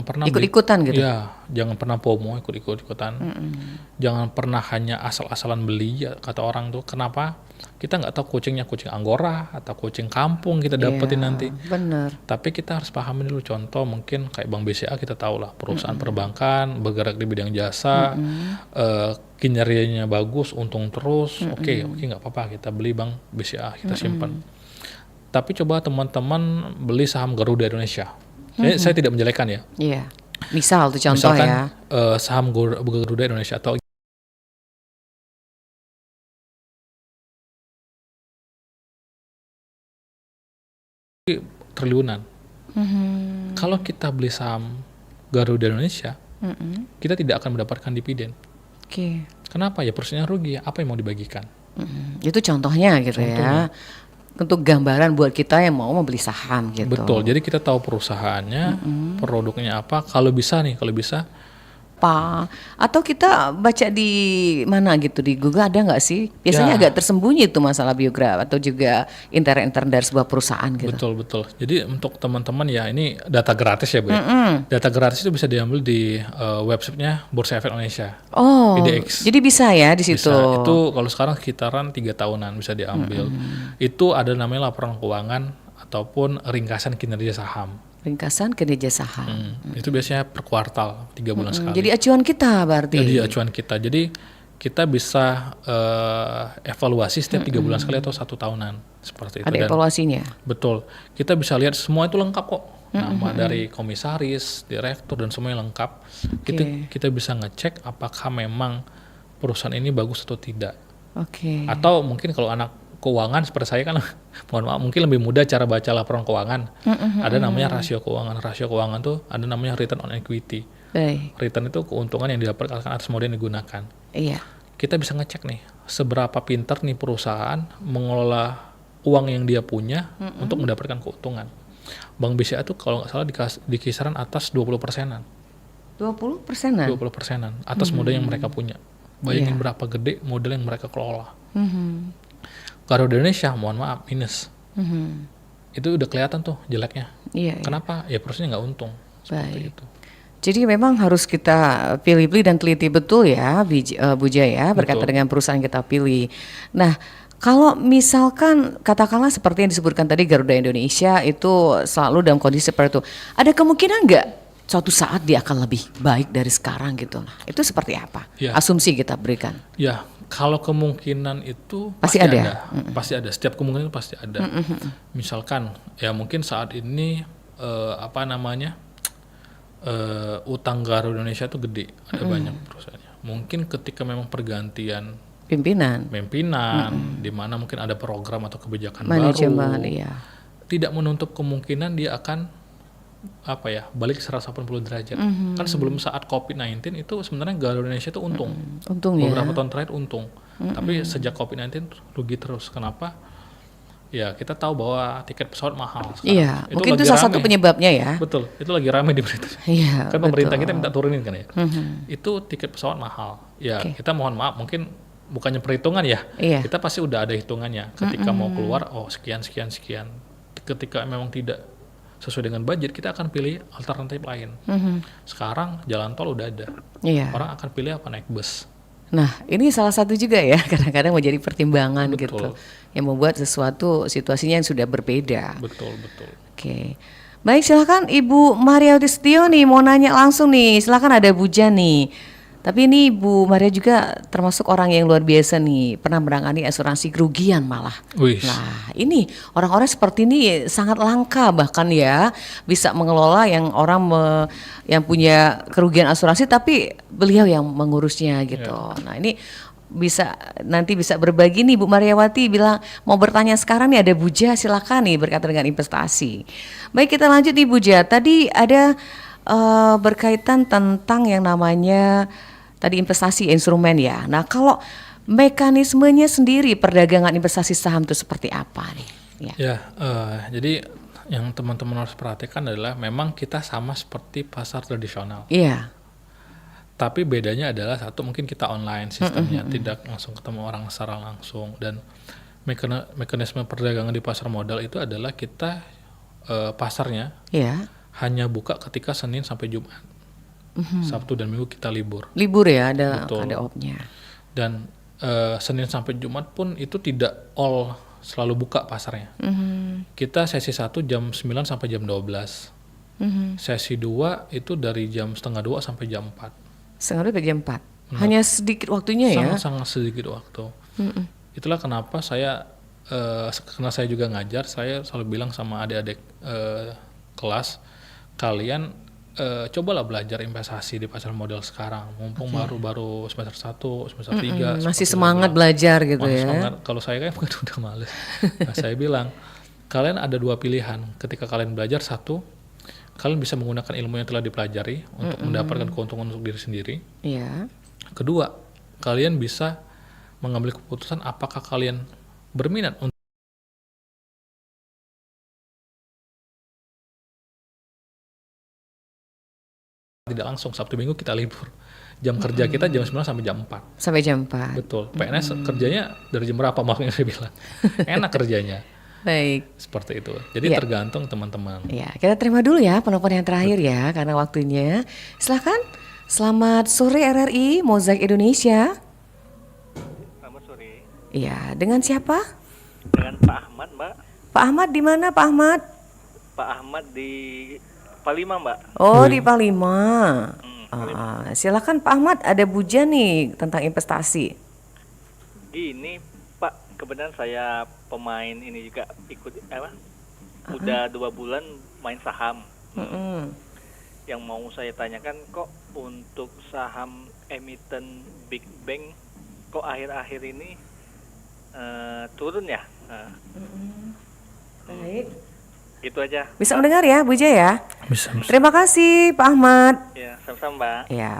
pernah Ikut-ikutan gitu. Iya, jangan pernah FOMO, ikut-ikutan. Jangan pernah hanya asal-asalan beli ya, kata orang tuh. Kenapa? Kita nggak tahu kucingnya kucing Anggora atau kucing kampung kita dapetin Iya, nanti. Bener. Tapi kita harus pahami dulu, contoh mungkin kayak Bank BCA kita tahu lah, perusahaan perbankan bergerak di bidang jasa, kinerjanya bagus, untung terus, oke nggak apa-apa kita beli Bank BCA, kita simpan. Tapi coba teman-teman beli saham Garuda Indonesia. Saya tidak menjelekkan ya. Iya. Misal tuh contoh Misalkan ya. saham Garuda Indonesia atau triliunan. Kalau kita beli saham Garuda Indonesia, kita tidak akan mendapatkan dividen. Oke. Kenapa? Ya perusahaannya rugi. Apa yang mau dibagikan? Itu contohnya gitu ya. Untuk gambaran buat kita yang mau membeli saham gitu. Betul. Jadi kita tahu perusahaannya, produknya apa. Kalau bisa, Apa? Atau kita baca di mana gitu, di Google ada nggak sih? Biasanya Ya. agak tersembunyi itu masalah biografi atau juga intern dari sebuah perusahaan gitu. betul. Jadi untuk teman-teman ya ini data gratis ya Bu. Ya. Data gratis itu bisa diambil di websitenya Bursa Efek Indonesia. Oh, IDX. jadi bisa ya di situ. Bisa. Itu kalau sekarang sekitaran 3 tahunan bisa diambil. Itu ada namanya laporan keuangan ataupun ringkasan kinerja saham. Ringkasan kinerja saham. Itu biasanya per kuartal 3 bulan sekali. Jadi acuan kita berarti. Jadi acuan kita. Jadi kita bisa evaluasi setiap 3 bulan sekali atau 1 tahunan seperti itu. Ada evaluasinya. Betul. Kita bisa lihat semua itu lengkap kok. Nama dari komisaris, direktur dan semuanya lengkap. Kita bisa ngecek apakah memang perusahaan ini bagus atau tidak. Oke. Atau mungkin kalau anak keuangan seperti saya kan mohon maaf mungkin lebih mudah cara baca laporan keuangan. Ada namanya rasio keuangan. Rasio keuangan tuh ada namanya return on equity. Baik. Return itu keuntungan yang didapatkan atas modal yang digunakan. Iya. Kita bisa ngecek nih seberapa pintar nih perusahaan mengelola uang yang dia punya untuk mendapatkan keuntungan. Bank BCA tuh kalau nggak salah di kisaran atas 20%-an. 20%-an? 20%-an atas modal yang mereka punya. Bayangin berapa gede modal yang mereka kelola. Garuda Indonesia, mohon maaf, minus. Itu udah kelihatan tuh jeleknya. Iya. Kenapa? Ya perusahaannya nggak untung. Seperti Baik. itu. Jadi memang harus kita pilih-pilih dan teliti betul ya, Buja ya, berkaitan dengan perusahaan yang kita pilih. Nah, kalau misalkan katakanlah seperti yang disebutkan tadi Garuda Indonesia itu selalu dalam kondisi seperti itu, ada kemungkinan nggak suatu saat dia akan lebih baik dari sekarang gitu? Nah, itu seperti apa? Ya. Asumsi kita berikan. Ya, kalau kemungkinan itu Pasti ada. Pasti ada. Setiap kemungkinan itu pasti ada. Misalkan, ya mungkin saat ini utang Garuda Indonesia itu gede, ada banyak perusahaannya. Mungkin ketika memang pergantian Pimpinan, di mana mungkin ada program atau kebijakan manajemen, baru, iya. tidak menutup kemungkinan dia akan balik 180 derajat. Kan sebelum saat COVID-19 itu sebenarnya Garuda Indonesia itu untung. Untung ya. Beberapa tahun terakhir untung. Tapi sejak COVID-19 rugi terus. Kenapa? Ya kita tahu bahwa tiket pesawat mahal sekarang. Iya, mungkin itu lagi salah satu rame. penyebabnya ya. Betul, itu lagi ramai di berita. Iya, Kan pemerintah betul. kita minta turunin kan ya. Itu tiket pesawat mahal. Ya kita mohon maaf, mungkin bukannya perhitungan ya. Iya. Kita pasti udah ada hitungannya. Ketika mau keluar, sekian. Ketika memang tidak sesuai dengan budget, kita akan pilih alternatif lain. Sekarang jalan tol udah ada. Iya. Orang akan pilih apa? Naik bus. Nah, ini salah satu juga ya, kadang-kadang menjadi pertimbangan Betul. gitu. Yang membuat sesuatu situasinya yang sudah berbeda. Betul. Oke. Baik, silakan Ibu Mariawati Setio nih mau nanya langsung nih. Silakan ada Buja nih. Tapi ini Bu Maria juga termasuk orang yang luar biasa nih, pernah menangani asuransi kerugian malah. Wih. Nah, ini orang-orang seperti ini sangat langka bahkan ya bisa mengelola yang yang punya kerugian asuransi tapi beliau yang mengurusnya gitu. Nah, ini nanti bisa berbagi nih Bu Mariawati bilang mau bertanya sekarang nih ada Buja, silakan nih berkaitan dengan investasi. Baik, kita lanjut nih Buja. Tadi ada berkaitan tentang yang namanya tadi investasi instrumen ya. Nah, kalau mekanismenya sendiri perdagangan investasi saham itu seperti apa nih? Ya, jadi yang teman-teman harus perhatikan adalah memang kita sama seperti pasar tradisional. Iya. Tapi bedanya adalah satu, mungkin kita online sistemnya, tidak langsung ketemu orang secara langsung, dan mekanisme perdagangan di pasar modal itu adalah kita pasarnya hanya buka ketika Senin sampai Jumat. Sabtu dan Minggu kita libur. Libur ya, ada Betul. off-nya. Dan Senin sampai Jumat pun itu tidak all selalu buka pasarnya. Kita sesi 1 jam 9 sampai jam 12. Sesi 2 itu dari jam setengah 2 sampai jam 4. Setengah 2 sampai jam 4. Hanya sedikit waktunya ya. Sangat sedikit waktu. Itulah kenapa karena saya juga ngajar, saya selalu bilang sama adik-adik kelas, kalian cobalah belajar investasi di pasar modal sekarang, mumpung baru semester 1, semester 3. Masih semangat belajar gitu Masih ya. semangat. Kalau saya kan udah males. Nah, saya bilang, kalian ada 2 pilihan. Ketika kalian belajar, 1, kalian bisa menggunakan ilmu yang telah dipelajari untuk mendapatkan keuntungan untuk diri sendiri. Iya. Kedua, kalian bisa mengambil keputusan apakah kalian berminat untuk tidak langsung. Sabtu Minggu kita libur. Jam kerja kita jam 9 sampai jam 4. Sampai jam 4. Betul. PNS kerjanya dari jam berapa, maksudnya saya bilang. Enak kerjanya. Baik. Seperti itu. Jadi Ya. tergantung teman-teman. Ya, kita terima dulu ya penelpon yang terakhir ya karena waktunya. Silahkan. Selamat sore RRI Mozaik Indonesia. Selamat sore. Iya, dengan siapa? Dengan Pak Ahmad, Mbak. Pak Ahmad di mana Pak Ahmad? Pak Ahmad di Palima, Mbak. Oh, di Palima. Silakan Pak Ahmad, ada Buja nih tentang investasi. Gini, Pak, kebetulan saya pemain ini juga ikut udah 2 bulan main saham. Yang mau saya tanyakan, kok untuk saham emiten Big Bang kok akhir-akhir ini turun ya? Baik. Gitu aja. Bisa mendengar ya, Buja ya? Bisa. Terima kasih Pak Ahmad. Ya, sama-sama, Mbak. Ya,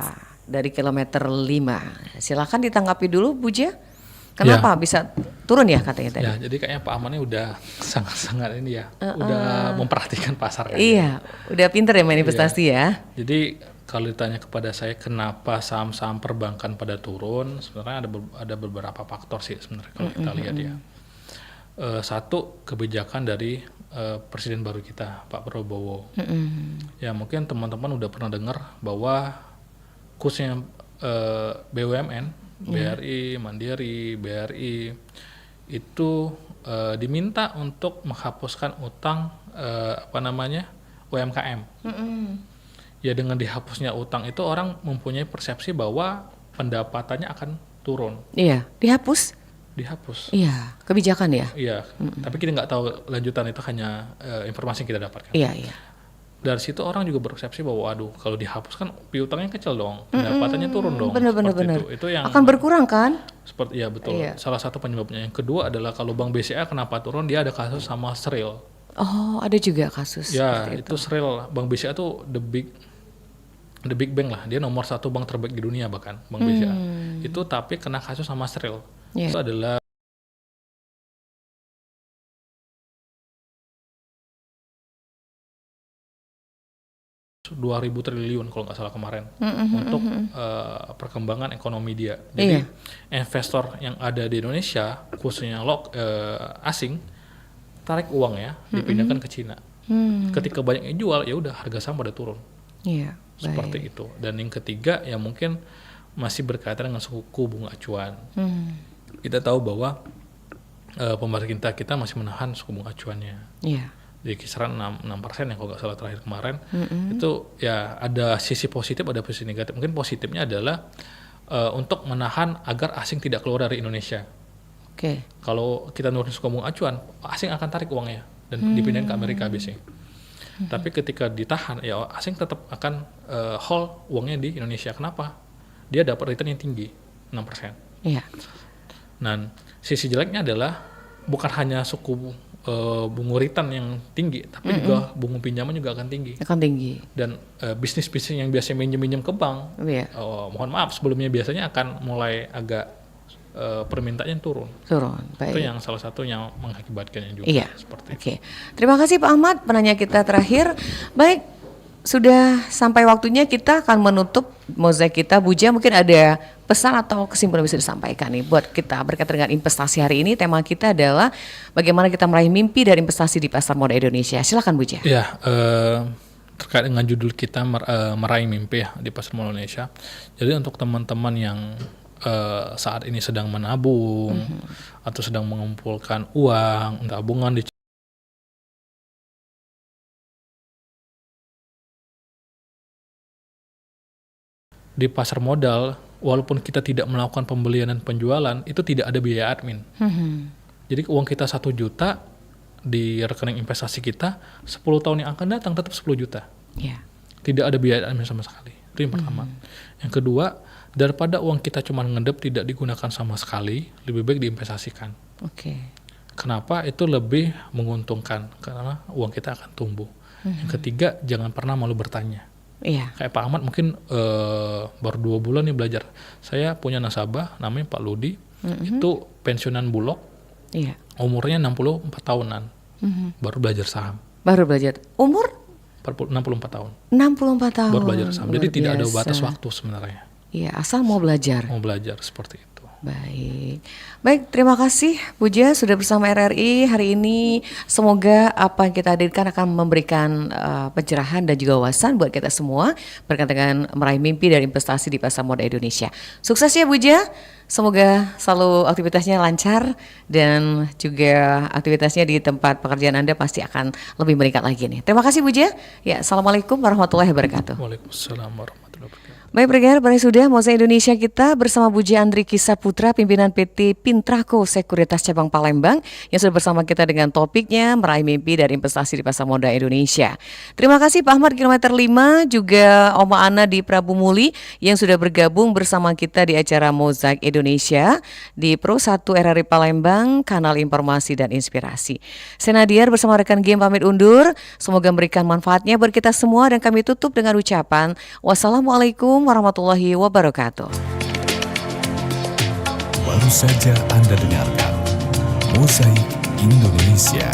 dari kilometer 5. Silakan ditanggapi dulu Buja. Kenapa bisa turun ya katanya tadi? Ya, jadi kayaknya Pak Ahmad ini udah sangat-sangat ini ya, udah memperhatikan pasar. Iya, udah pinter ya main investasi ya. Jadi kalau ditanya kepada saya kenapa saham-saham perbankan pada turun, sebenarnya ada beberapa faktor sih sebenarnya kalau kita lihat ya. Satu, kebijakan dari Presiden baru kita, Pak Prabowo. Ya mungkin teman-teman udah pernah dengar bahwa kursnya BUMN, BRI, Mandiri, BRI itu diminta untuk menghapuskan utang UMKM. Ya dengan dihapusnya utang itu orang mempunyai persepsi bahwa pendapatannya akan turun. Iya, dihapus. Iya, kebijakan ya. Iya, tapi kita nggak tahu lanjutan, itu hanya informasi yang kita dapatkan. Iya, iya. Dari situ orang juga berpersepsi bahwa aduh kalau dihapuskan piutangnya kecil dong, pendapatannya turun dong. Benar. Itu yang akan berkurang kan? Seperti ya betul. Iya. Salah satu penyebabnya. Yang kedua adalah kalau Bank BCA kenapa turun, dia ada kasus sama Sril. Oh, ada juga kasus. Ya, seperti itu Sril. Bank BCA tuh the big bank lah. Dia nomor 1 bank terbaik di dunia bahkan, Bank BCA. Itu tapi kena kasus sama Sril. Iya. Itu adalah 2.000 triliun kalau nggak salah kemarin untuk perkembangan ekonomi dia. Jadi investor yang ada di Indonesia, khususnya asing, tarik uang ya, dipindahkan ke Cina. Ketika banyak yang jual, ya udah harga saham pada turun. Iya, Seperti itu. Dan yang ketiga ya mungkin masih berkaitan dengan suku bunga acuan. Kita tahu bahwa pemerintah kita masih menahan suku bunga acuannya. Iya. Di kisaran 6% yang kalau nggak salah terakhir kemarin. Itu ya ada sisi positif, ada sisi negatif. Mungkin positifnya adalah untuk menahan agar asing tidak keluar dari Indonesia. Oke. Kalau kita nurunin suku bunga acuan, asing akan tarik uangnya dan dipindahin ke Amerika biasanya. Tapi ketika ditahan, ya asing tetap akan hold uangnya di Indonesia. Kenapa? Dia dapat return yang tinggi, 6%. Iya. Dan sisi jeleknya adalah bukan hanya suku bunga return yang tinggi, tapi juga bunga pinjaman juga akan tinggi. Akan tinggi. Dan bisnis-bisnis yang biasanya minjem-minjem ke bank, Iya. mohon maaf sebelumnya biasanya akan mulai agak permintaannya turun. Turun. Baik. Itu yang salah satu yang mengakibatkannya juga. Iya. Seperti itu. Oke. Terima kasih Pak Ahmad, penanya kita terakhir. Baik, sudah sampai waktunya kita akan menutup mozaik kita. Buja, mungkin ada pesan atau kesimpulan bisa disampaikan nih buat kita berkaitan dengan investasi hari ini. Tema kita adalah bagaimana kita meraih mimpi dari investasi di pasar modal Indonesia. Silakan Buja. Ya, terkait dengan judul kita meraih mimpi ya di pasar modal Indonesia. Jadi untuk teman-teman yang saat ini sedang menabung atau sedang mengumpulkan uang, tabungan di pasar modal, walaupun kita tidak melakukan pembelian dan penjualan, itu tidak ada biaya admin. Jadi uang kita 1 juta di rekening investasi kita, 10 tahun yang akan datang tetap 10 juta. Ya. tidak ada biaya admin sama sekali. Itu yang pertama. Yang kedua, daripada uang kita cuma ngedep tidak digunakan sama sekali, lebih baik diinvestasikan. Oke. Kenapa? Itu lebih menguntungkan karena uang kita akan tumbuh. Yang ketiga, jangan pernah malu bertanya. Iya. Kayak Pak Ahmad mungkin baru 2 bulan nih belajar. Saya punya nasabah namanya Pak Ludi, itu pensiunan Bulog, Iya. umurnya 64 tahunan, baru belajar saham. Baru belajar. Umur 64 tahun, 64 tahun. baru belajar saham. Jadi Luar tidak ada biasa. batas waktu sebenarnya. Iya, asal mau belajar. Mau belajar seperti itu. Baik, terima kasih Puja sudah bersama RRI hari ini. Semoga apa yang kita hadirkan akan memberikan pencerahan dan juga wawasan buat kita semua berkaitan dengan meraih mimpi dari investasi di pasar modal Indonesia. Sukses ya Puja. Semoga selalu aktivitasnya lancar dan juga aktivitasnya di tempat pekerjaan Anda pasti akan lebih meningkat lagi nih. Terima kasih Puja. Ya, assalamualaikum warahmatullahi wabarakatuh. Waalaikumsalam warahmatullahi wabarakatuh. Baik pendengar, pada sudah Mozaik Indonesia kita bersama Puja Andri Kisah Putra, pimpinan PT Pintrako Sekuritas Cabang Palembang yang sudah bersama kita dengan topiknya meraih mimpi dari investasi di pasar modal Indonesia. Terima kasih Pak Ahmad kilometer 5, juga Oma Ana di Prabu Muli yang sudah bergabung bersama kita di acara Mozaik Indonesia di Pro 1 RRI Palembang, kanal informasi dan inspirasi. Saya Nadiar bersama rekan game pamit undur. Semoga memberikan manfaatnya buat kita semua dan kami tutup dengan ucapan wassalamualaikum warahmatullahi wabarakatuh. Baru saja Anda dengarkan Mozaik Indonesia.